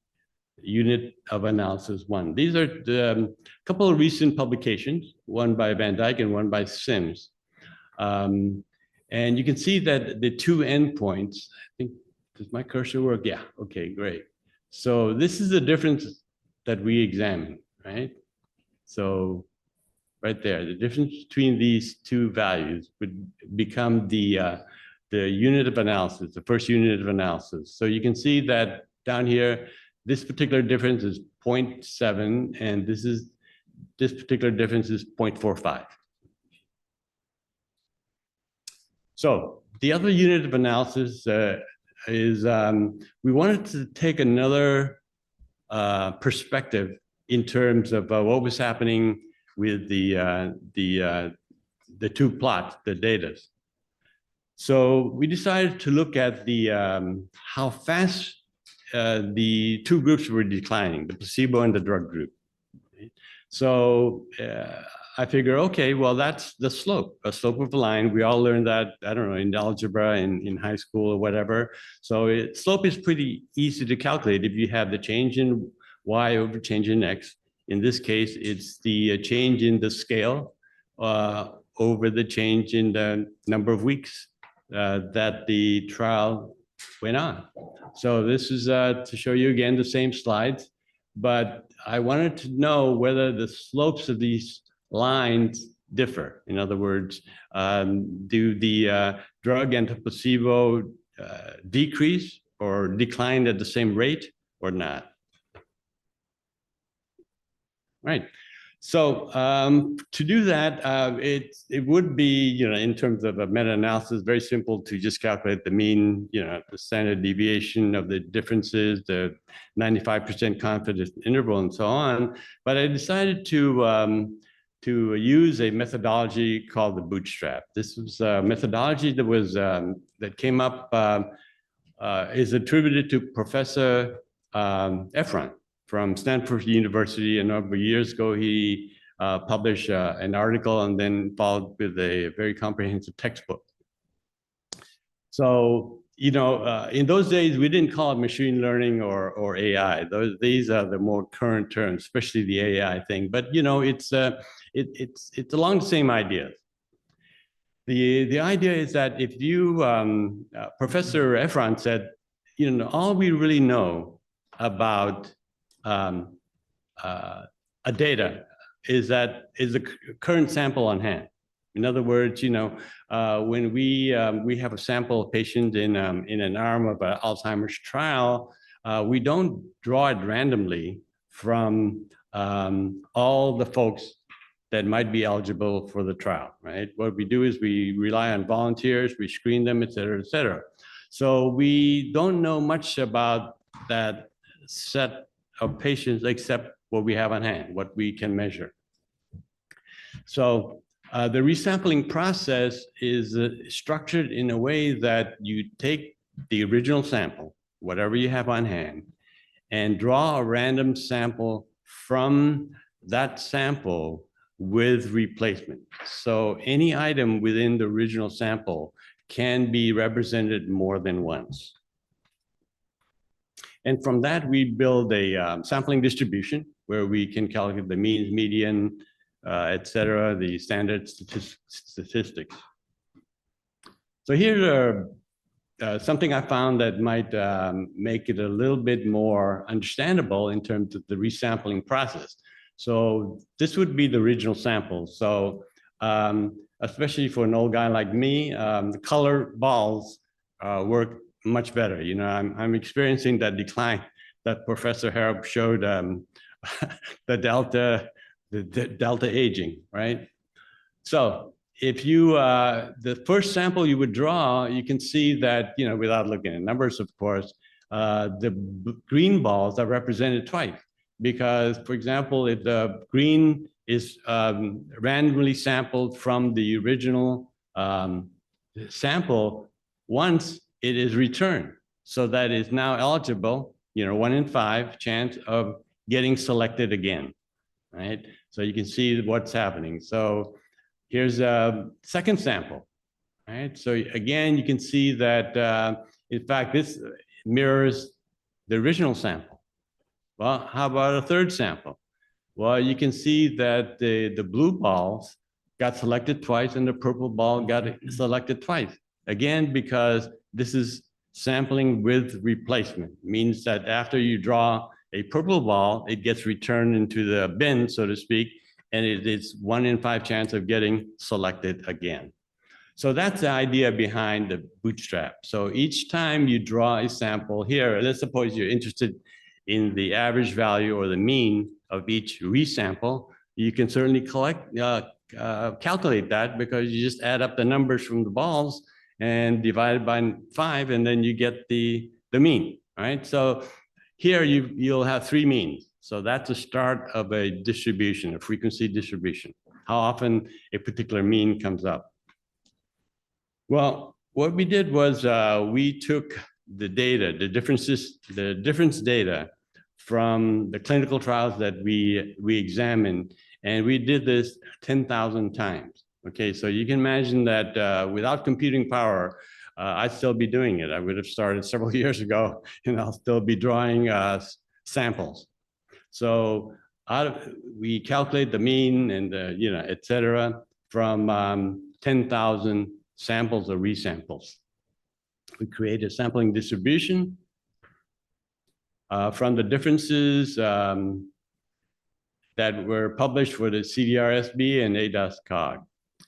unit of analysis 1. These are a couple of recent publications, one by Van Dyke and one by Sims. And you can see that the 2 endpoints, I think, does my cursor work? Yeah, okay, great. So this is the difference that we examine, right? So right there, the difference between these 2 values would become the unit of analysis, the first unit of analysis. So you can see that down here, this particular difference is 0.7, and this particular difference is 0.45. So the other unit of analysis is we wanted to take another perspective in terms of what was happening with the 2 plots, the data. So we decided to look at how fast the 2 groups were declining, the placebo and the drug group. So I figure, okay, well, that's the slope, a slope of a line. We all learned that, I don't know, in algebra in high school or whatever. So slope is pretty easy to calculate if you have the change in y over change in x. In this case, it's the change in the scale over the change in the number of weeks that the trial went on. So this is to show you again the same slides, but I wanted to know whether the slopes of these lines differ? In other words, do the drug and the placebo decrease or decline at the same rate or not? Right. So to do that, it would be, in terms of a meta-analysis, very simple to just calculate the mean, the standard deviation of the differences, the 95% confidence interval, and so on. But I decided to use a methodology called the bootstrap. This was a methodology that came up, is attributed to Professor Efron from Stanford University. A number of years ago, he published an article and then followed with a very comprehensive textbook. So, in those days, we didn't call it machine learning or AI. These are the more current terms, especially the AI thing. But it's along the same ideas. The idea is that if you, Professor Efron said, all we really know about a data is the current sample on hand. In other words, when we have a sample of patients in an arm of an Alzheimer's trial, we don't draw it randomly from all the folks that might be eligible for the trial, right? What we do is we rely on volunteers, we screen them, et cetera, et cetera. So we don't know much about that set of patients except what we have on hand, what we can measure. So the resampling process is structured in a way that you take the original sample, whatever you have on hand, and draw a random sample from that sample with replacement. So any item within the original sample can be represented more than once. And from that, we build a sampling distribution where we can calculate the mean, median, et cetera, the standard statistics. So here are something I found that might make it a little bit more understandable in terms of the resampling process. So this would be the original sample. So especially for an old guy like me, the color balls work much better. I'm experiencing that decline that Professor Harrop showed, the delta aging, right? So if you, the first sample you would draw, you can see that, without looking at numbers, of course, the green balls are represented twice. Because, for example, if the green is randomly sampled from the original sample, once it is returned. So that is now eligible, 1 in 5 chance of getting selected again, right? So you can see what's happening. So here's a second sample, right? So again, you can see that, in fact, this mirrors the original sample. Well, how about a third sample? Well, you can see that the blue balls got selected twice and the purple ball got selected twice. Again, because this is sampling with replacement. It means that after you draw a purple ball, it gets returned into the bin, so to speak, and it is 1 in 5 chance of getting selected again. So that's the idea behind the bootstrap. So each time you draw a sample here, let's suppose you're interested in the average value or the mean of each resample, you can certainly calculate that because you just add up the numbers from the balls and divide it by 5, and then you get the mean, right? So here you'll have 3 means. So that's the start of a distribution, a frequency distribution, how often a particular mean comes up. Well, what we did was we took the data, the difference data from the clinical trials that we examined, and we did this 10,000 times. Okay, so you can imagine that without computing power, I'd still be doing it. I would have started several years ago, and I'll still be drawing samples. So we calculate the mean and et cetera, from 10,000 samples or resamples. We create a sampling distribution from the differences that were published for the CDR-SB and ADAS-Cog.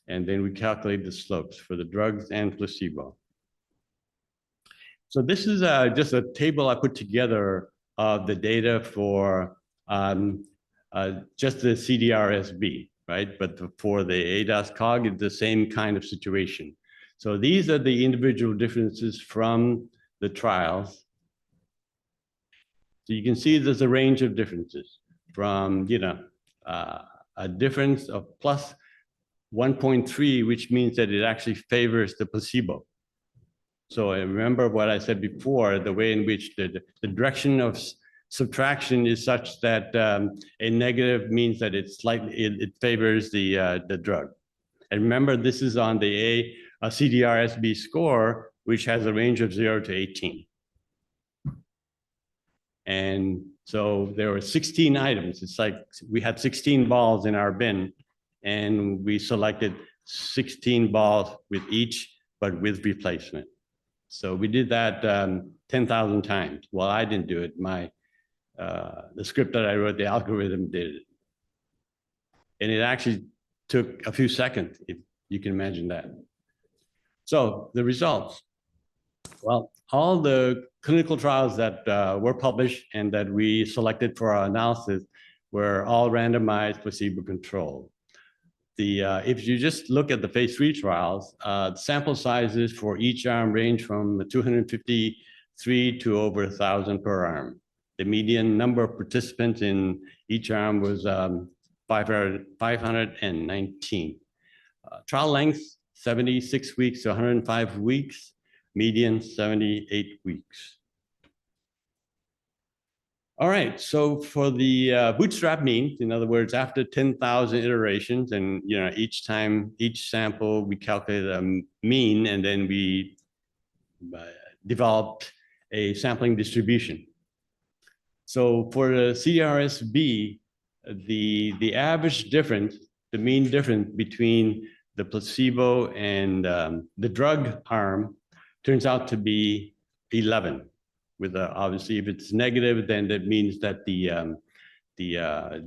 And then we calculate the slopes for the drugs and placebo. So this is just a table I put together of the data for just the CDR-SB, right? But for the ADAS-Cog, it's the same kind of situation. So these are the individual differences from the trials. So you can see there's a range of differences from, a difference of plus 1.3, which means that it actually favors the placebo. So I remember what I said before, the way in which the direction of subtraction is such that a negative means that it favors the drug. And remember, this is on the CDR-SB score, which has a range of 0 to 18. And so there were 16 items. It's like we had 16 balls in our bin, and we selected 16 balls with each, but with replacement. So we did that 10,000 times. Well, I didn't do it. The script that I wrote, the algorithm did it. And it actually took a few seconds, if you can imagine that. So the results. Well, all the clinical trials that were published and that we selected for our analysis were all randomized, placebo-controlled. If you just look at the phase 3 trials, sample sizes for each arm range from 253 to over 1,000 per arm. The median number of participants in each arm was 519. Trial length, 76 weeks to 105 weeks, median 78 weeks. All right, so for the bootstrap mean, in other words, after 10,000 iterations, and each sample, we calculated a mean, and then we developed a sampling distribution. So for the CDR-SB, the average difference, the mean difference between the placebo and the drug arm turns out to be 11. With obviously, if it's negative, then that means that the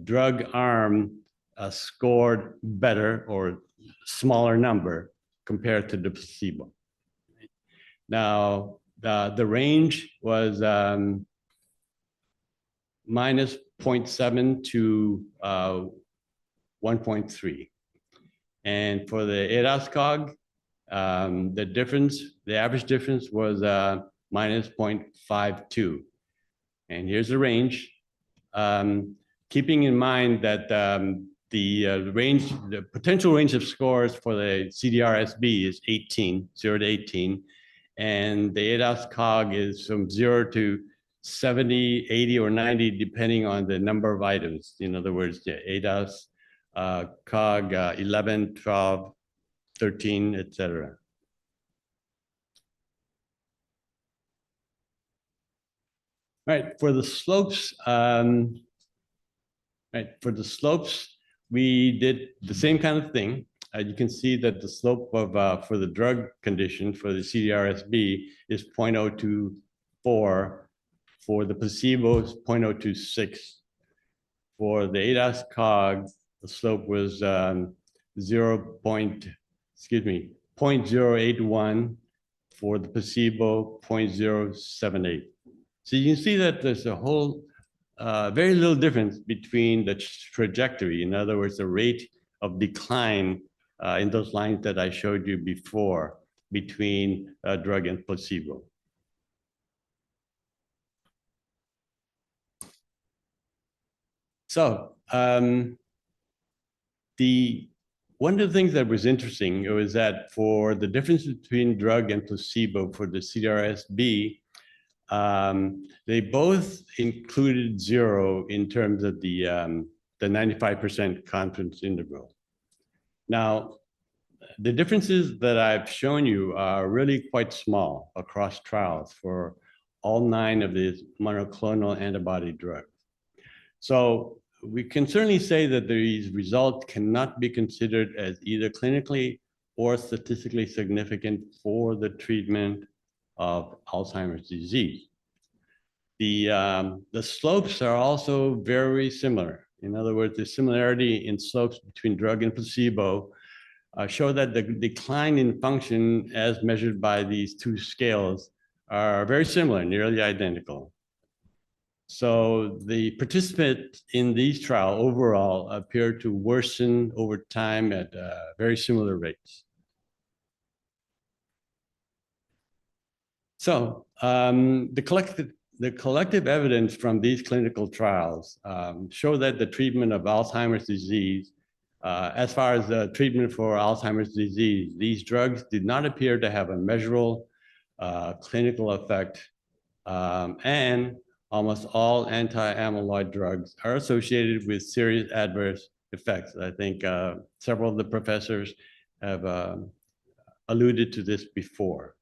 drug arm scored better or smaller number compared to the placebo. Now, the range was minus 0.7 to 1.3. And for the ADAS-Cog, the average difference was minus 0.52. And here's the range. Keeping in mind that the potential range of scores for the CDR-SB is 18, 0 to 18. And the ADAS-Cog is from 0 to 70, 80, or 90, depending on the number of items. In other words, the ADAS-Cog 11, 12, 13, etc. Right, for the slopes, we did the same kind of thing. You can see that the slope of for the drug condition for the CDR-SB is 0.024. For the placebo, is 0.026. For the ADAS-Cog, the slope was 0.081. For the placebo, 0.078. So you can see that there's a whole very little difference between the trajectory. In other words, the rate of decline in those lines that I showed you before between drug and placebo. So one of the things that was interesting was that for the difference between drug and placebo for the CDR-SB, they both included 0 in terms of the 95% confidence interval. Now, the differences that I've shown you are really quite small across trials for all 9 of these monoclonal antibody drugs. So we can certainly say that these results cannot be considered as either clinically or statistically significant for the treatment of Alzheimer's disease. The slopes are also very similar. In other words, the similarity in slopes between drug and placebo show that the decline in function as measured by these two scales are very similar, nearly identical. So the participants in these trials overall appear to worsen over time at very similar rates. So the collective evidence from these clinical trials show that the treatment of Alzheimer's disease, as far as the treatment for Alzheimer's disease, these drugs did not appear to have a measurable clinical effect, and almost all anti-amyloid drugs are associated with serious adverse effects. I think several of the professors have alluded to this before.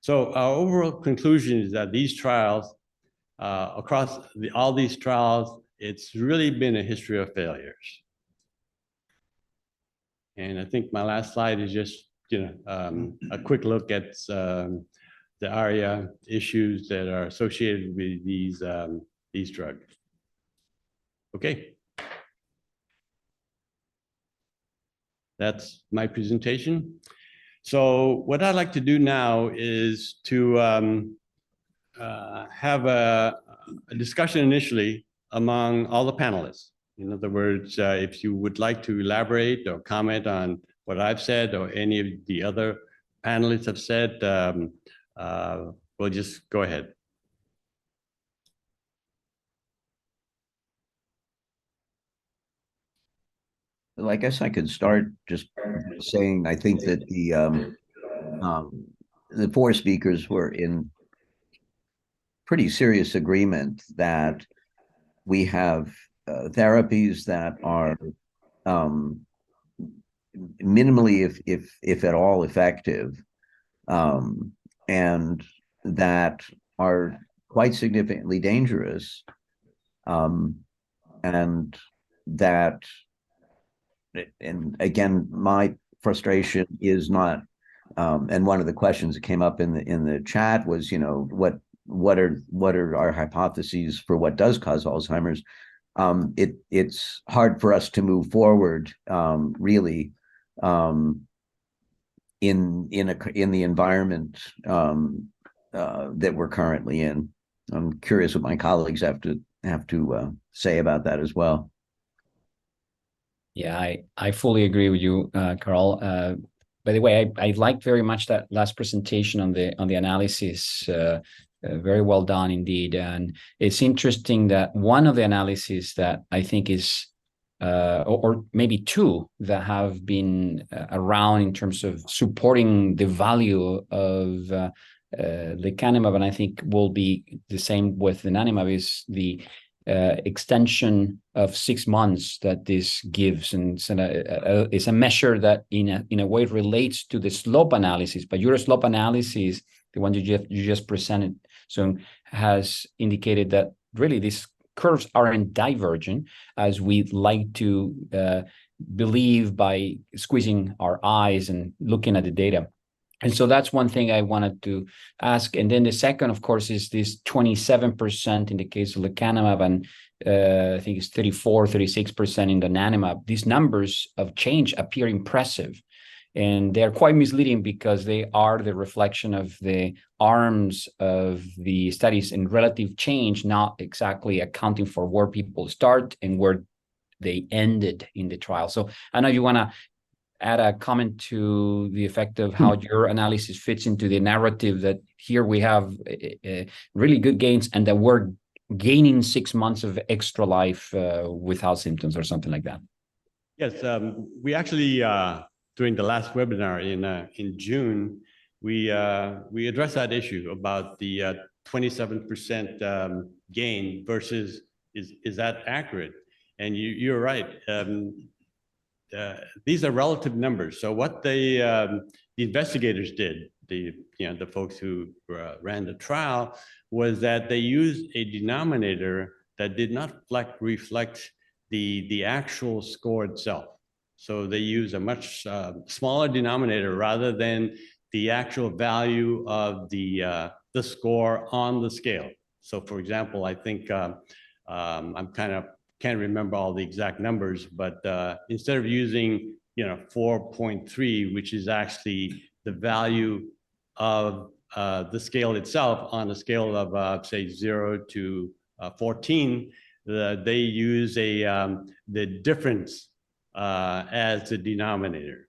So our overall conclusion is that these trials, across all these trials, it's really been a history of failures. And I think my last slide is just, a quick look at the ARIA issues that are associated with these drugs. Okay. That's my presentation. So what I'd like to do now is to have a discussion initially among all the panelists. In other words, if you would like to elaborate or comment on what I've said or any of the other panelists have said, we'll just go ahead. Well, I guess I could start just saying I think that the four speakers were in pretty serious agreement that we have therapies that are minimally, if at all, effective, and that are quite significantly dangerous, and that, and again, my frustration is not, and one of the questions that came up in the chat was, what are our hypotheses for what does cause Alzheimer's? It's hard for us to move forward, really, in the environment that we're currently in. I'm curious what my colleagues have to say about that as well. Yeah, I fully agree with you, Carl. By the way, I liked very much that last presentation on the analysis. Very well done indeed. And it's interesting that one of the analyses that I think is, or maybe two that have been around in terms of supporting the value of lecanemab, and I think will be the same with donanemab, is the extension of 6 months that this gives, and it's a measure that in a way relates to the slope analysis. But your slope analysis, the one you just presented, so has indicated that really these curves aren't divergent as we like to believe by squeezing our eyes and looking at the data. And so that's one thing I wanted to ask. And then the second, of course, is this 27% in the case of lecanemab, and I think it's 36% in donanemab. These numbers of change appear impressive, and they're quite misleading because they are the reflection of the arms of the studies in relative change, not exactly accounting for where people start and where they ended in the trial. So I know you want to add a comment to the effect of how your analysis fits into the narrative that here we have really good gains and that we're gaining 6 months of extra life without symptoms or something like that. Yes, we actually, during the last webinar in June, we addressed that issue about the 27% gain versus is that accurate? And you're right. These are relative numbers. So what the investigators did, the folks who ran the trial, was that they used a denominator that did not reflect the actual score itself. So they use a much smaller denominator rather than the actual value of the score on the scale. So for example, I think I'm kind of can't remember all the exact numbers, but instead of using 4.3, which is actually the value of the scale itself on a scale of say 0 to 14, they use the difference as the denominator.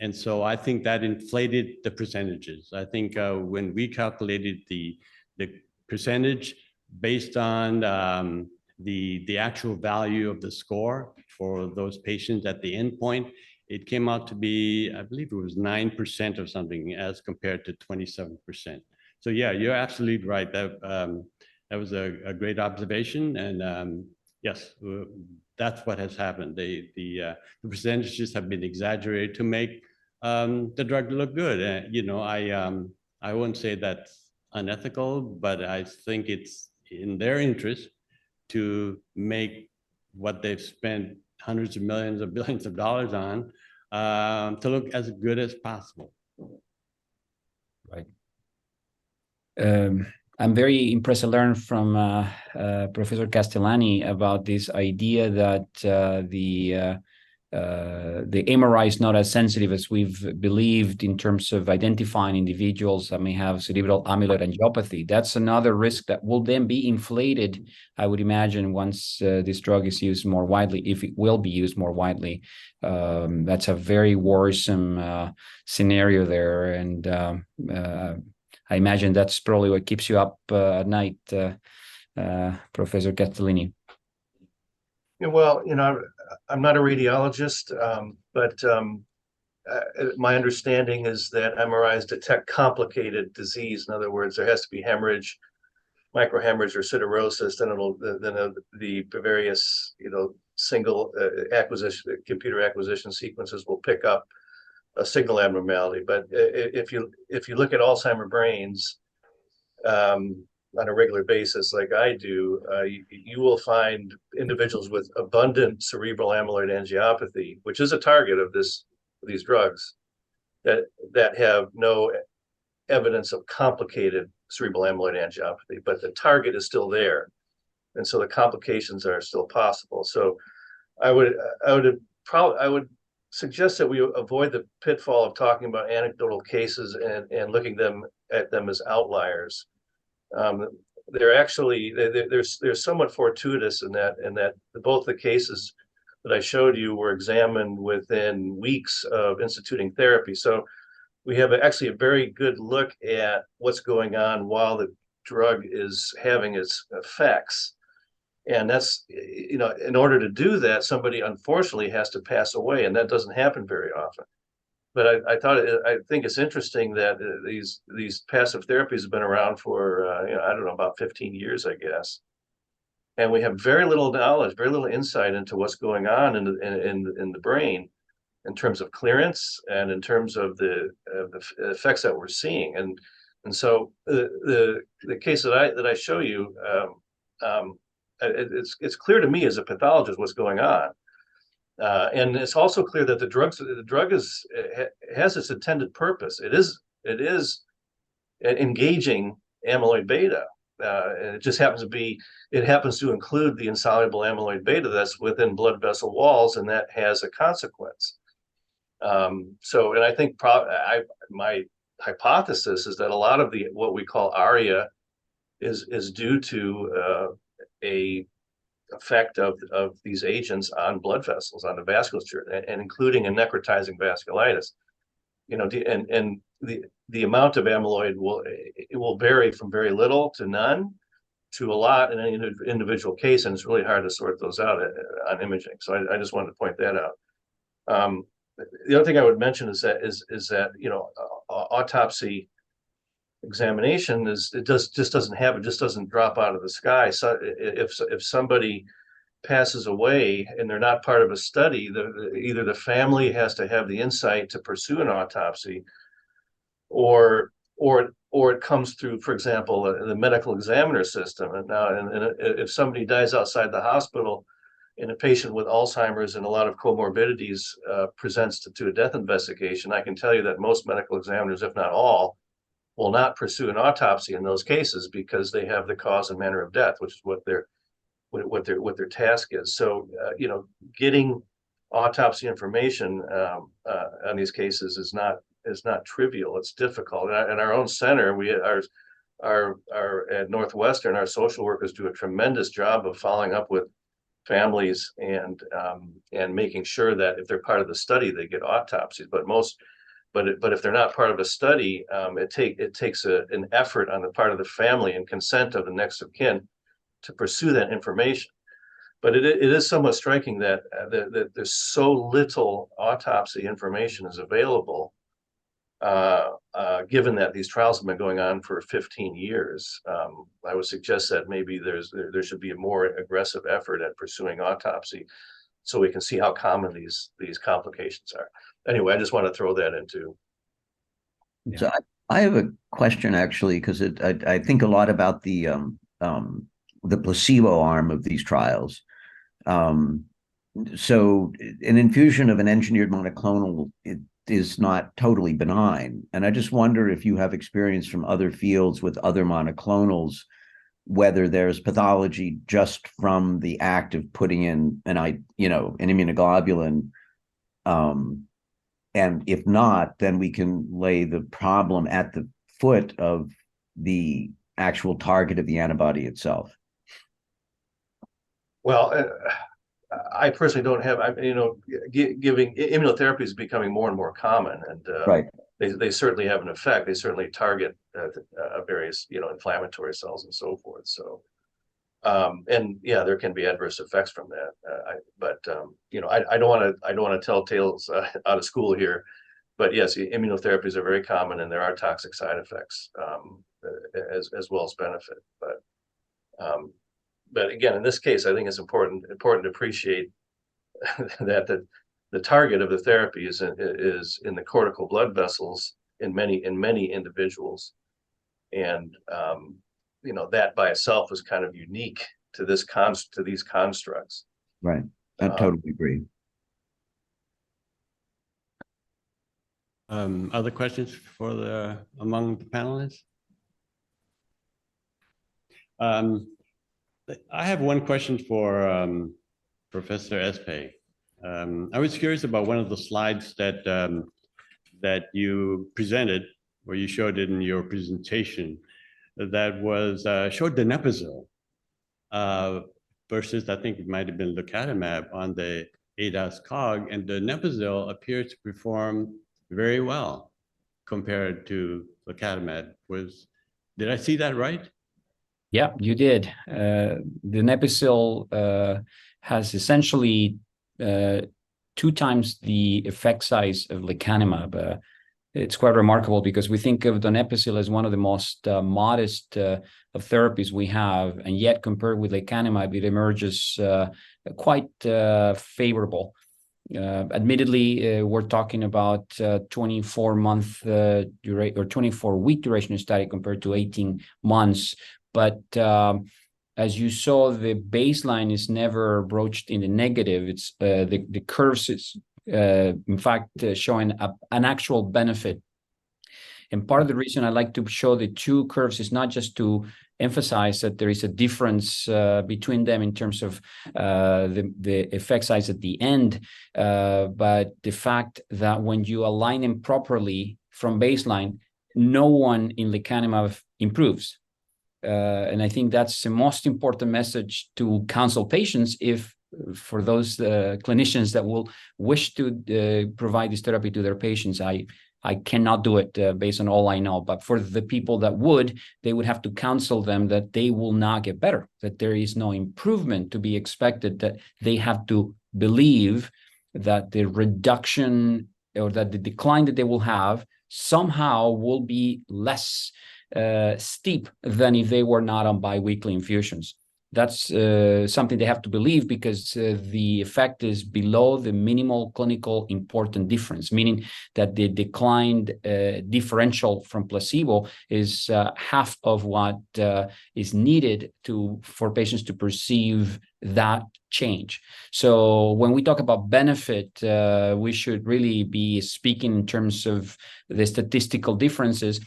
And so I think that inflated the percentages. I think when we calculated the percentage based on the actual value of the score for those patients at the end point, it came out to be, I believe it was 9% or something as compared to 27%. So yeah, you're absolutely right. That was a great observation. And yes, that's what has happened. The percentages have been exaggerated to make the drug look good. I wouldn't say that's unethical, but I think it's in their interest to make what they've spent hundreds of millions or billions of dollars on to look as good as possible. Right. I'm very impressed to learn from Professor Castellani about this idea that the MRI is not as sensitive as we've believed in terms of identifying individuals that may have cerebral amyloid angiopathy. That's another risk that will then be inflated, I would imagine, once this drug is used more widely, if it will be used more widely. That's a very worrisome scenario there. And I imagine that's probably what keeps you up at night, Professor Castellini. Well, I'm not a radiologist, but my understanding is that MRIs detect complicated disease. In other words, there has to be hemorrhage, microhemorrhage, or siderosis. Then the various single computer acquisition sequences will pick up a signal abnormality. But if you look at Alzheimer brains on a regular basis, like I do, you will find individuals with abundant cerebral amyloid angiopathy, which is a target of these drugs, that have no evidence of complicated cerebral amyloid angiopathy, but the target is still there, and so the complications are still possible. So I would suggest that we avoid the pitfall of talking about anecdotal cases and looking at them as outliers. They're actually they're somewhat fortuitous in that both the cases that I showed you were examined within weeks of instituting therapy. So we have actually a very good look at what's going on while the drug is having its effects. And that's, in order to do that, somebody unfortunately has to pass away, and that doesn't happen very often. But I think it's interesting that these passive therapies have been around for I don't know, about 15 years, I guess, and we have very little knowledge, very little insight into what's going on in the brain in terms of clearance and in terms of the effects that we're seeing. And so the case that I show you, it's clear to me as a pathologist what's going on. And it's also clear that the drug has its intended purpose. It is engaging amyloid beta. It just happens to include the insoluble amyloid beta that's within blood vessel walls, and that has a consequence. And I think my hypothesis is that a lot of what we call ARIA is due to a effect of these agents on blood vessels, on the vasculature, and including a necrotizing vasculitis. And the amount of amyloid will vary from very little to none to a lot in any individual case, and it's really hard to sort those out on imaging. So I just wanted to point that out. The other thing I would mention is that autopsy examination just doesn't drop out of the sky. So if somebody passes away and they're not part of a study, either the family has to have the insight to pursue an autopsy, or it comes through, for example, the medical examiner system. And now, if somebody dies outside the hospital, and a patient with Alzheimer's and a lot of comorbidities presents to a death investigation, I can tell you that most medical examiners, if not all, will not pursue an autopsy in those cases because they have the cause and manner of death, which is what what their task is. So getting autopsy information on these cases is not trivial. It's difficult. And our own center, our at Northwestern, our social workers do a tremendous job of following up with families and making sure that if they're part of the study, they get autopsies. But if they're not part of a study, it takes an effort on the part of the family and consent of the next of kin to pursue that information. But it is somewhat striking that there's so little autopsy information is available, given that these trials have been going on for 15 years. I would suggest that maybe there should be a more aggressive effort at pursuing autopsy, so we can see how common these complications are. Anyway, I just want to throw that into. Yeah. So I have a question actually, because I think a lot about the placebo arm of these trials. So an infusion of an engineered monoclonal is not totally benign. And I just wonder if you have experience from other fields with other monoclonals, whether there's pathology just from the act of putting in an immunoglobulin. And if not, then we can lay the problem at the foot of the actual target of the antibody itself. Well, I personally don't have, giving immunotherapy is becoming more and more common, and Right. They certainly have an effect. They certainly target various, inflammatory cells and so forth. So, and yeah, there can be adverse effects from that. I don't want to tell tales out of school here, but yes, immunotherapies are very common, and there are toxic side effects as well as benefit. But again, in this case, I think it's important to appreciate that the target of the therapy is in the cortical blood vessels in many individuals, and that by itself is kind of unique to these constructs. Right. I totally agree. Other questions among the panelists? I have one question for Professor Espay. I was curious about one of the slides that you presented, or you showed it in your presentation, that was showed donepezil versus, I think it might have been lecanemab on the ADAS-Cog, and donepezil appeared to perform very well compared to lecanemab. Did I see that right? Yeah, you did. The donepezil has essentially 2 times the effect size of lecanemab. It's quite remarkable because we think of donepezil as one of the most modest of therapies we have, and yet compared with lecanemab, it emerges quite favorable. Admittedly, we're talking about 24-month or 24-week duration study compared to 18 months. But as you saw, the baseline is never broached in the negative. It's the curves is in fact showing an actual benefit. And part of the reason I like to show the 2 curves is not just to emphasize that there is a difference between them in terms of the effect size at the end, but the fact that when you align them properly from baseline, no one in lecanemab improves. And I think that's the most important message to counsel patients for those clinicians that will wish to provide this therapy to their patients. I cannot do it based on all I know, but for the people that would, they would have to counsel them that they will not get better, that there is no improvement to be expected, that they have to believe that the reduction or that the decline that they will have somehow will be less steep than if they were not on biweekly infusions. That's something they have to believe, because the effect is below the minimal clinical important difference, meaning that the declined differential from placebo is half of what is needed for patients to perceive that change. So when we talk about benefit, we should really be speaking in terms of the statistical differences,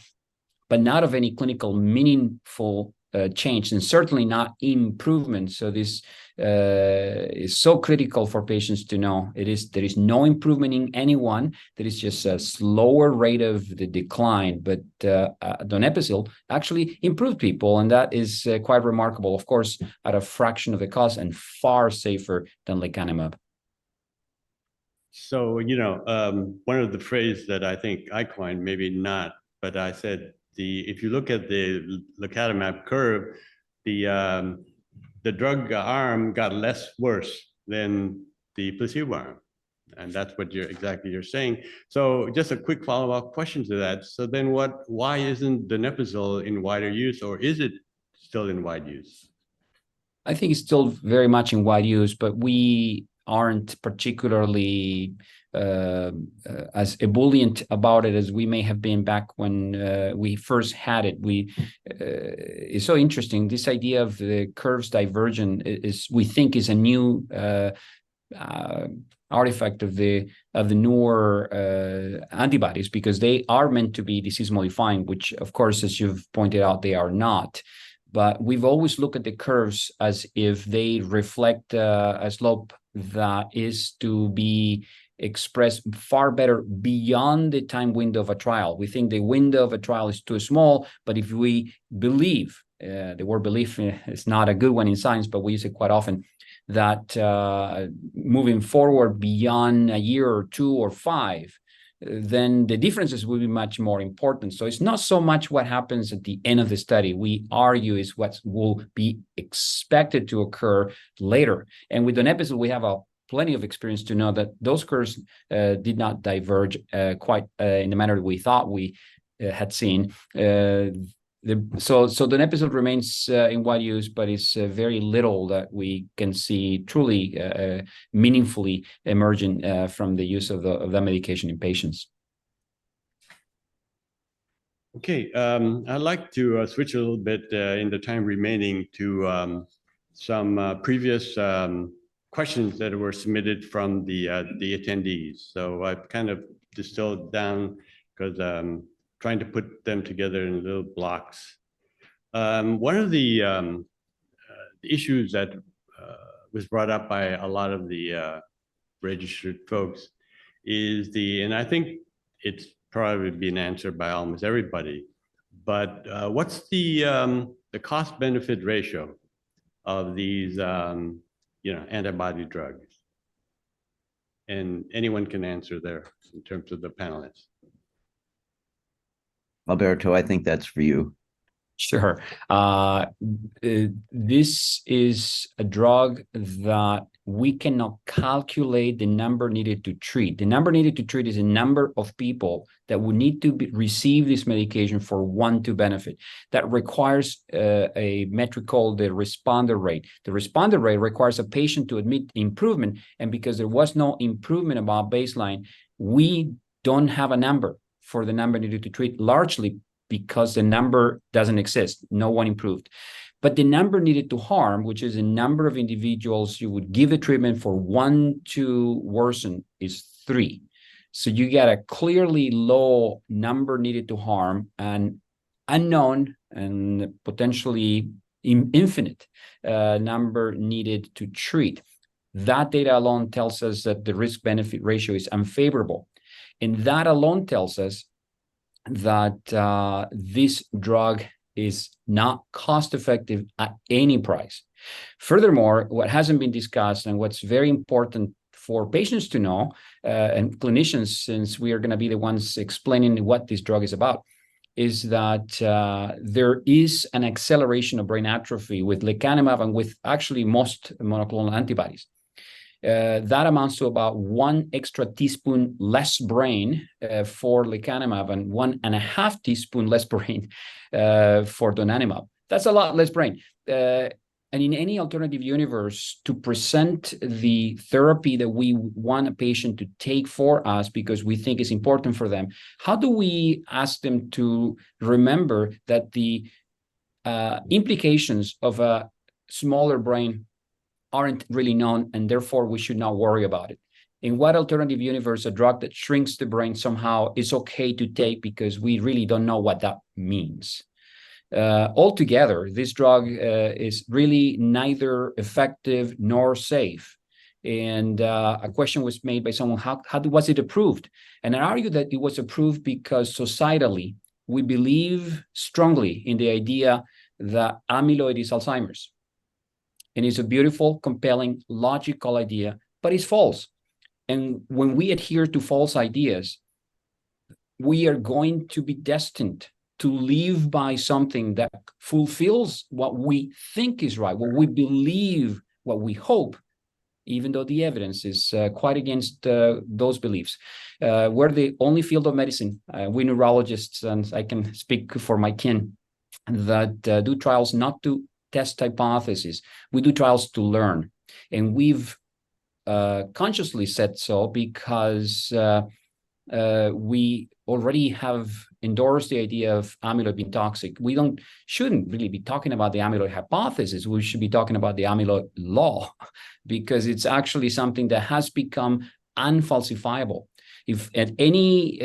but not of any clinical meaningful change, and certainly not improvement. So this is so critical for patients to know. There is no improvement in anyone. There is just a slower rate of the decline, but donepezil actually improved people, and that is quite remarkable. Of course, at a fraction of the cost and far safer than lecanemab. So, one of the phrases that I think I coined, maybe not, but I said, if you look at the lecanemab curve, the drug arm got less worse than the placebo arm. And that's what you're saying. So just a quick follow-up question to that. So then why isn't donepezil in wider use, or is it still in wide use? I think it's still very much in wide use, but we aren't particularly as ebullient about it as we may have been back when we first had it. It's so interesting. This idea of the curves divergent we think is a new artifact of the newer antibodies, because they are meant to be disease modifying, which of course, as you've pointed out, they are not. But we've always looked at the curves as if they reflect a slope that is to be expressed far better beyond the time window of a trial. We think the window of a trial is too small, but if we believe, the word belief is not a good one in science, but we use it quite often, that moving forward beyond a year or 2 or 5, then the differences will be much more important. So it's not so much what happens at the end of the study. We argue is what will be expected to occur later. And with donepezil, we have plenty of experience to know that those curves did not diverge quite in the manner that we thought we had seen. So donepezil remains in wide use, but it's very little that we can see truly meaningfully emerging from the use of that medication in patients. Okay, I'd like to switch a little bit in the time remaining to some previous questions that were submitted from the attendees. So I've kind of distilled down because trying to put them together in little blocks. One of the issues that was brought up by a lot of the registered folks is and I think it's probably been answered by almost everybody, but what's the cost benefit ratio of these antibody drugs? And anyone can answer there in terms of the panelists. Alberto, I think that's for you. Sure. This is a drug that we cannot calculate the number needed to treat. The number needed to treat is a number of people that would need to receive this medication for one to benefit. That requires a metric called the responder rate. The responder rate requires a patient to admit improvement, and because there was no improvement above baseline, we don't have a number for the number needed to treat, largely because the number doesn't exist. No one improved. But the number needed to harm, which is the number of individuals you would give a treatment for one to worsen, is 3. So you get a clearly low number needed to harm, and unknown and potentially infinite number needed to treat. That data alone tells us that the risk-benefit ratio is unfavorable. And that alone tells us that this drug is not cost-effective at any price. Furthermore, what hasn't been discussed and what's very important for patients to know, and clinicians, since we are going to be the ones explaining what this drug is about, is that there is an acceleration of brain atrophy with lecanemab and with actually most monoclonal antibodies. That amounts to about 1 extra teaspoon less brain for lecanemab and 1.5 teaspoon less brain for donanemab. That's a lot less brain. And in any alternative universe, to present the therapy that we want a patient to take for us because we think is important for them, how do we ask them to remember that the implications of a smaller brain aren't really known, and therefore we should not worry about it? In what alternative universe a drug that shrinks the brain somehow is okay to take because we really don't know what that means? Altogether, this drug is really neither effective nor safe. And a question was made by someone, how was it approved? And I argue that it was approved because societally, we believe strongly in the idea that amyloid is Alzheimer's. And it's a beautiful, compelling, logical idea, but it's false. And when we adhere to false ideas, we are going to be destined to live by something that fulfills what we think is right, what we believe, what we hope, even though the evidence is quite against those beliefs. We're the only field of medicine, we neurologists, and I can speak for my kin, that do trials not to test hypotheses. We do trials to learn. And we've consciously said so because we already have endorsed the idea of amyloid being toxic. We shouldn't really be talking about the amyloid hypothesis. We should be talking about the amyloid law, because it's actually something that has become unfalsifiable. If at any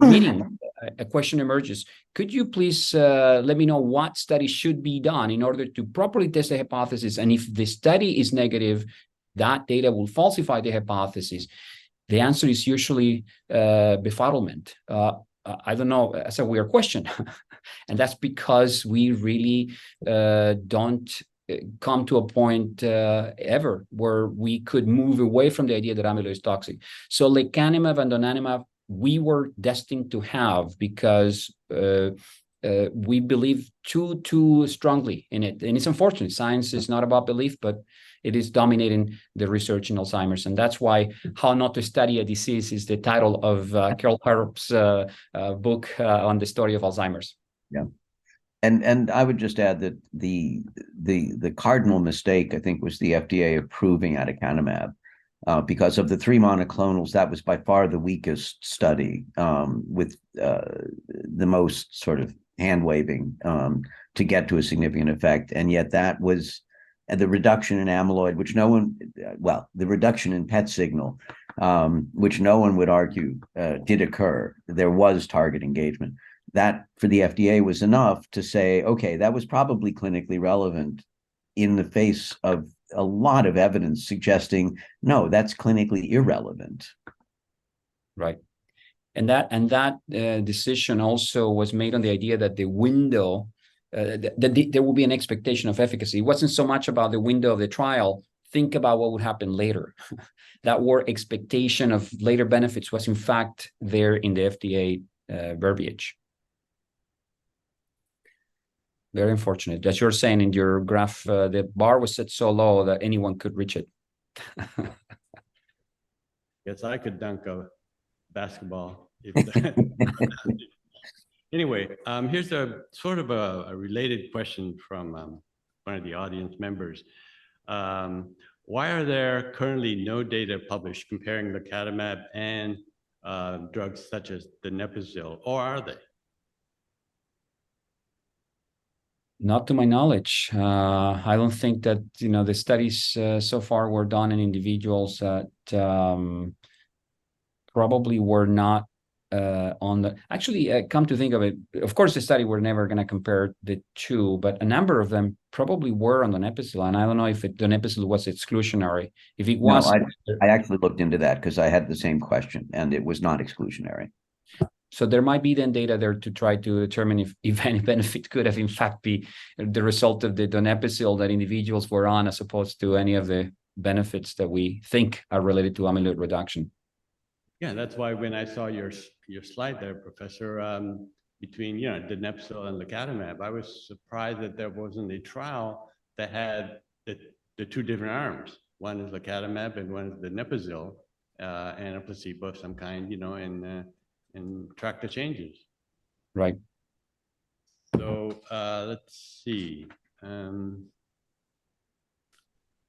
meeting a question emerges, could you please let me know what study should be done in order to properly test the hypothesis? And if the study is negative, that data will falsify the hypothesis. The answer is usually befuddlement. I don't know, that's a weird question. And that's because we really don't come to a point ever where we could move away from the idea that amyloid is toxic. So lecanemab and donanemab, we were destined to have, because we believe too strongly in it. And it's unfortunate. Science is not about belief, but it is dominating the research in Alzheimer's. And that's why How Not to Study a Disease is the title of Carol Harrop's book on the story of Alzheimer's. Yeah. And I would just add that the cardinal mistake, I think, was the FDA approving aducanumab. Because of the 3 monoclonals, that was by far the weakest study, with the most sort of hand-waving to get to a significant effect. And yet that was the reduction in amyloid, which the reduction in PET signal, which no one would argue did occur. There was target engagement. That, for the FDA, was enough to say, okay, that was probably clinically relevant, in the face of a lot of evidence suggesting, no, that's clinically irrelevant. Right. And that decision also was made on the idea that the window, that there will be an expectation of efficacy. It wasn't so much about the window of the trial. Think about what would happen later. That word expectation of later benefits was in fact there in the FDA verbiage. Very unfortunate. As you're saying in your graph, the bar was set so low that anyone could reach it. Yes, I could dunk a basketball. Anyway, here's a sort of a related question from one of the audience members. Why are there currently no data published comparing lecanemab and drugs such as donepezil, or are they? Not to my knowledge. I don't think that, the studies so far were done in individuals that probably were not on the, actually, come to think of it, of course, the study, we're never going to compare the two, but a number of them probably were on donepezil, and I don't know if donepezil was exclusionary. If it was, no, I actually looked into that because I had the same question, and it was not exclusionary. So there might be then data there to try to determine if any benefit could have in fact be the result of the donepezil that individuals were on, as opposed to any of the benefits that we think are related to amyloid reduction. Yeah, that's why when I saw your slide there, Professor, between donepezil and lecanemab, I was surprised that there wasn't a trial that had the 2 different arms. One is lecanemab and one is donepezil, and a placebo of some kind, and track the changes. Right. So let's see.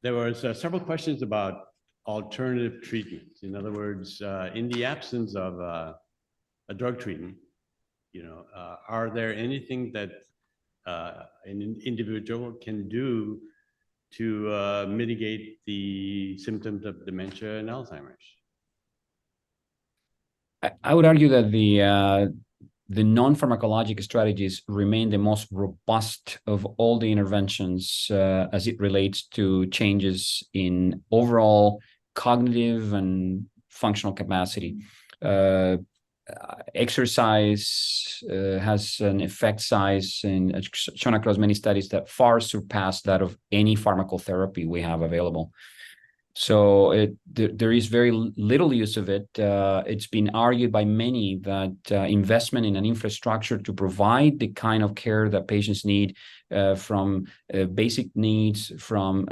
There was several questions about alternative treatments. In other words, in the absence of a drug treatment, are there anything that an individual can do to mitigate the symptoms of dementia and Alzheimer's? I would argue that the the non-pharmacologic strategies remain the most robust of all the interventions as it relates to changes in overall cognitive and functional capacity. Exercise has an effect size and shown across many studies that far surpass that of any pharmacotherapy we have available. So there is very little use of it. It's been argued by many that investment in an infrastructure to provide the kind of care that patients need, from basic needs, from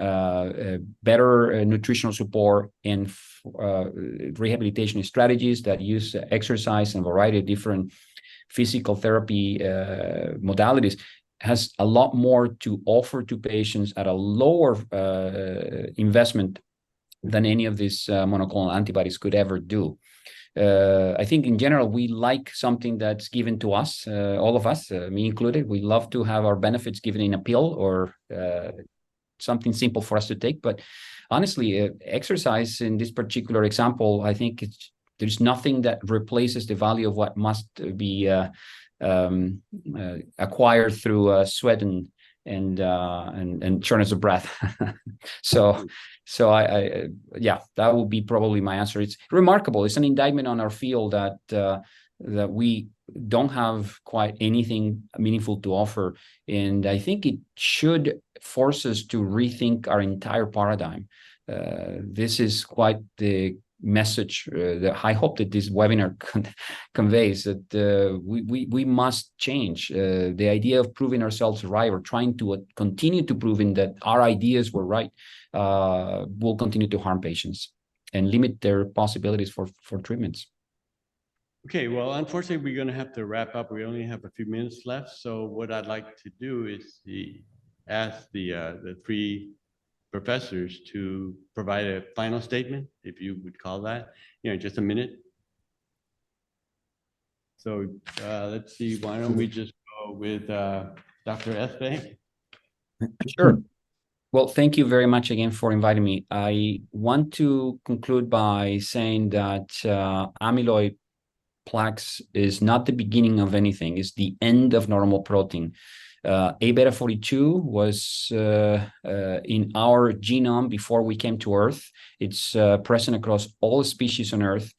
better nutritional support and rehabilitation strategies that use exercise and a variety of different physical therapy modalities, has a lot more to offer to patients at a lower investment than any of these monoclonal antibodies could ever do. I think in general, we like something that's given to us, all of us, me included. We love to have our benefits given in a pill or something simple for us to take. But honestly, exercise in this particular example, I think there's nothing that replaces the value of what must be acquired through sweat and shortness of breath. So I yeah, that would be probably my answer. It's remarkable. It's an indictment on our field that we don't have quite anything meaningful to offer, and I think it should force us to rethink our entire paradigm. This is quite the message that I hope that this webinar conveys, that we must change the idea of proving ourselves right, or trying to continue to proving that our ideas were right, will continue to harm patients and limit their possibilities for treatments. Okay, well, unfortunately, we're going to have to wrap up. We only have a few minutes left. So what I'd like to do is ask the three professors to provide a final statement, if you would call that, just a minute. So let's see, why don't we just go with Dr. Espe? Sure. Well, thank you very much again for inviting me. I want to conclude by saying that amyloid plaques is not the beginning of anything. It's the end of normal protein. A-beta-42 was in our genome before we came to Earth. It's present across all species on Earth.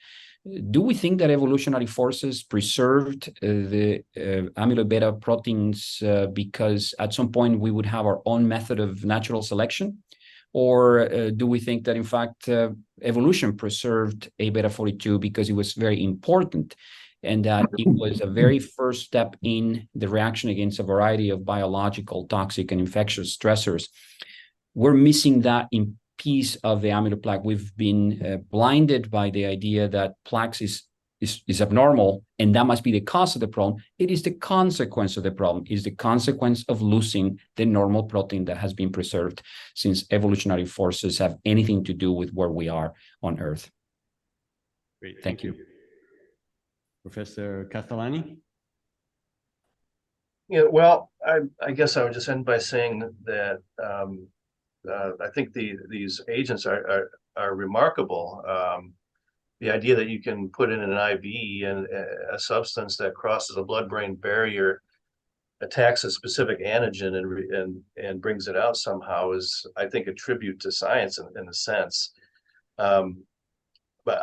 Do we think that evolutionary forces preserved the amyloid beta proteins because at some point we would have our own method of natural selection? Or do we think that, in fact, evolution preserved A-beta-42 because it was very important, and that it was a very first step in the reaction against a variety of biological, toxic, and infectious stressors? We're missing that in piece of the amyloid plaque. We've been blinded by the idea that plaques is abnormal, and that must be the cause of the problem. It is the consequence of the problem. It is the consequence of losing the normal protein that has been preserved, since evolutionary forces have anything to do with where we are on Earth. Great, Thank you. Professor Castellani? Yeah, well, I guess I would just end by saying that I think these agents are remarkable. The idea that you can put in an IV and a substance that crosses a blood-brain barrier, attacks a specific antigen and brings it out somehow is, I think, a tribute to science in a sense. But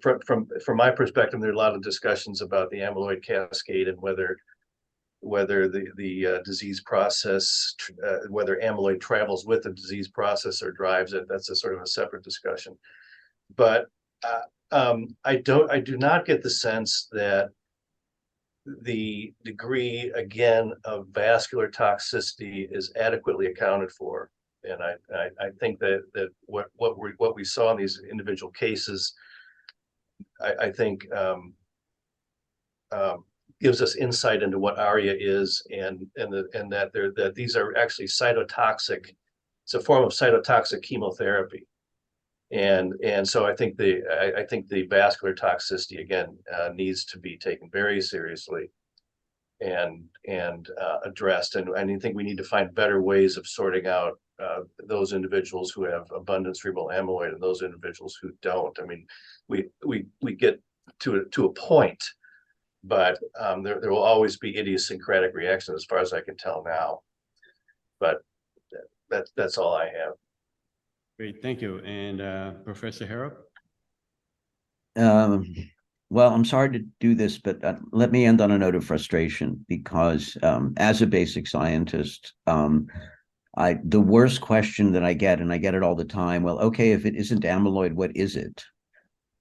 from my perspective, there are a lot of discussions about the amyloid cascade and whether the disease process, whether amyloid travels with the disease process or drives it. That's a sort of a separate discussion. But I do not get the sense that the degree, again, of vascular toxicity is adequately accounted for. And I think that what we saw in these individual cases, I think gives us insight into what ARIA is, and that these are actually cytotoxic. It's a form of cytotoxic chemotherapy. And so I think the vascular toxicity, again, needs to be taken very seriously and addressed. And I think we need to find better ways of sorting out those individuals who have abundant cerebral amyloid and those individuals who don't. I mean, we get to a point, but there will always be idiosyncratic reactions as far as I can tell now. But that's all I have. Great, thank you. And Professor Harrop? Well, I'm sorry to do this, but let me end on a note of frustration because as a basic scientist, the worst question that I get, and I get it all the time, well, okay, if it isn't amyloid, what is it?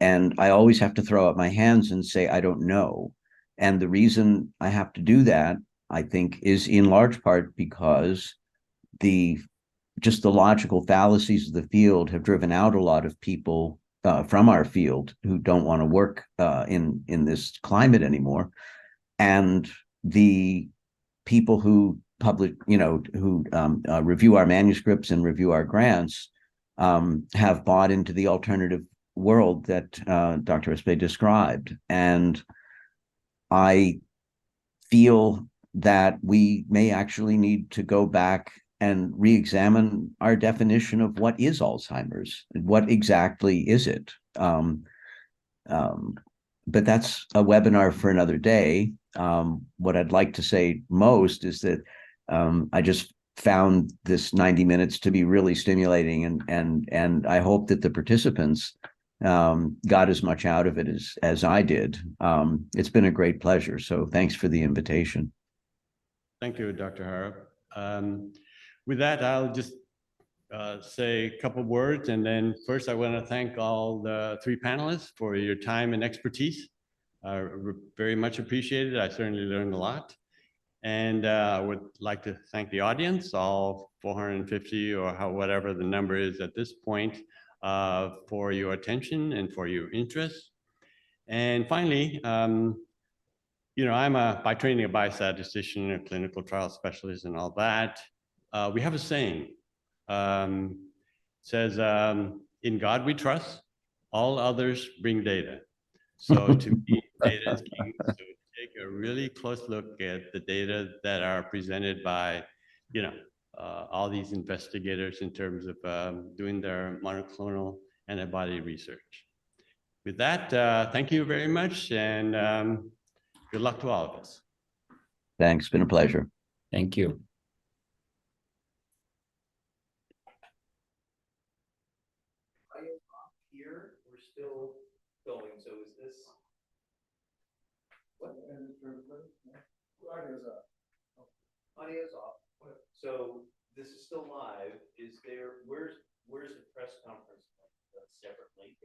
And I always have to throw up my hands and say, I don't know. And the reason I have to do that, I think, is in large part because just the logical fallacies of the field have driven out a lot of people from our field who don't want to work in this climate anymore. And the people who review our manuscripts and review our grants have bought into the alternative world that Dr. Espay described. And I feel that we may actually need to go back and re-examine our definition of what is Alzheimer's. What exactly is it? But that's a webinar for another day. What I'd like to say most is that I just found this 90 minutes to be really stimulating, and I hope that the participants got as much out of it as I did. It's been a great pleasure. So thanks for the invitation. Thank you, Dr. Harrop. With that, I'll just say a couple words. And then first, I want to thank all the three panelists for your time and expertise. Very much appreciated. I certainly learned a lot. And I would like to thank the audience, all 450 or whatever the number is at this point, for your attention and for your interest. And finally, you know, I'm by training a biostatistician, a clinical trial specialist and all that. We have a saying, says, in God we trust, all others bring data. So to me, data is king. So take a really close look at the data that are presented by, you know, all these investigators in terms of doing their monoclonal antibody research. With that, thank you very much, and good luck to all of us. Thanks, been a pleasure. Thank you. Here, we're still going. So is this? What? Audio's off. Audio's off. So this is still live. Is there? Where's the press conference? Separately.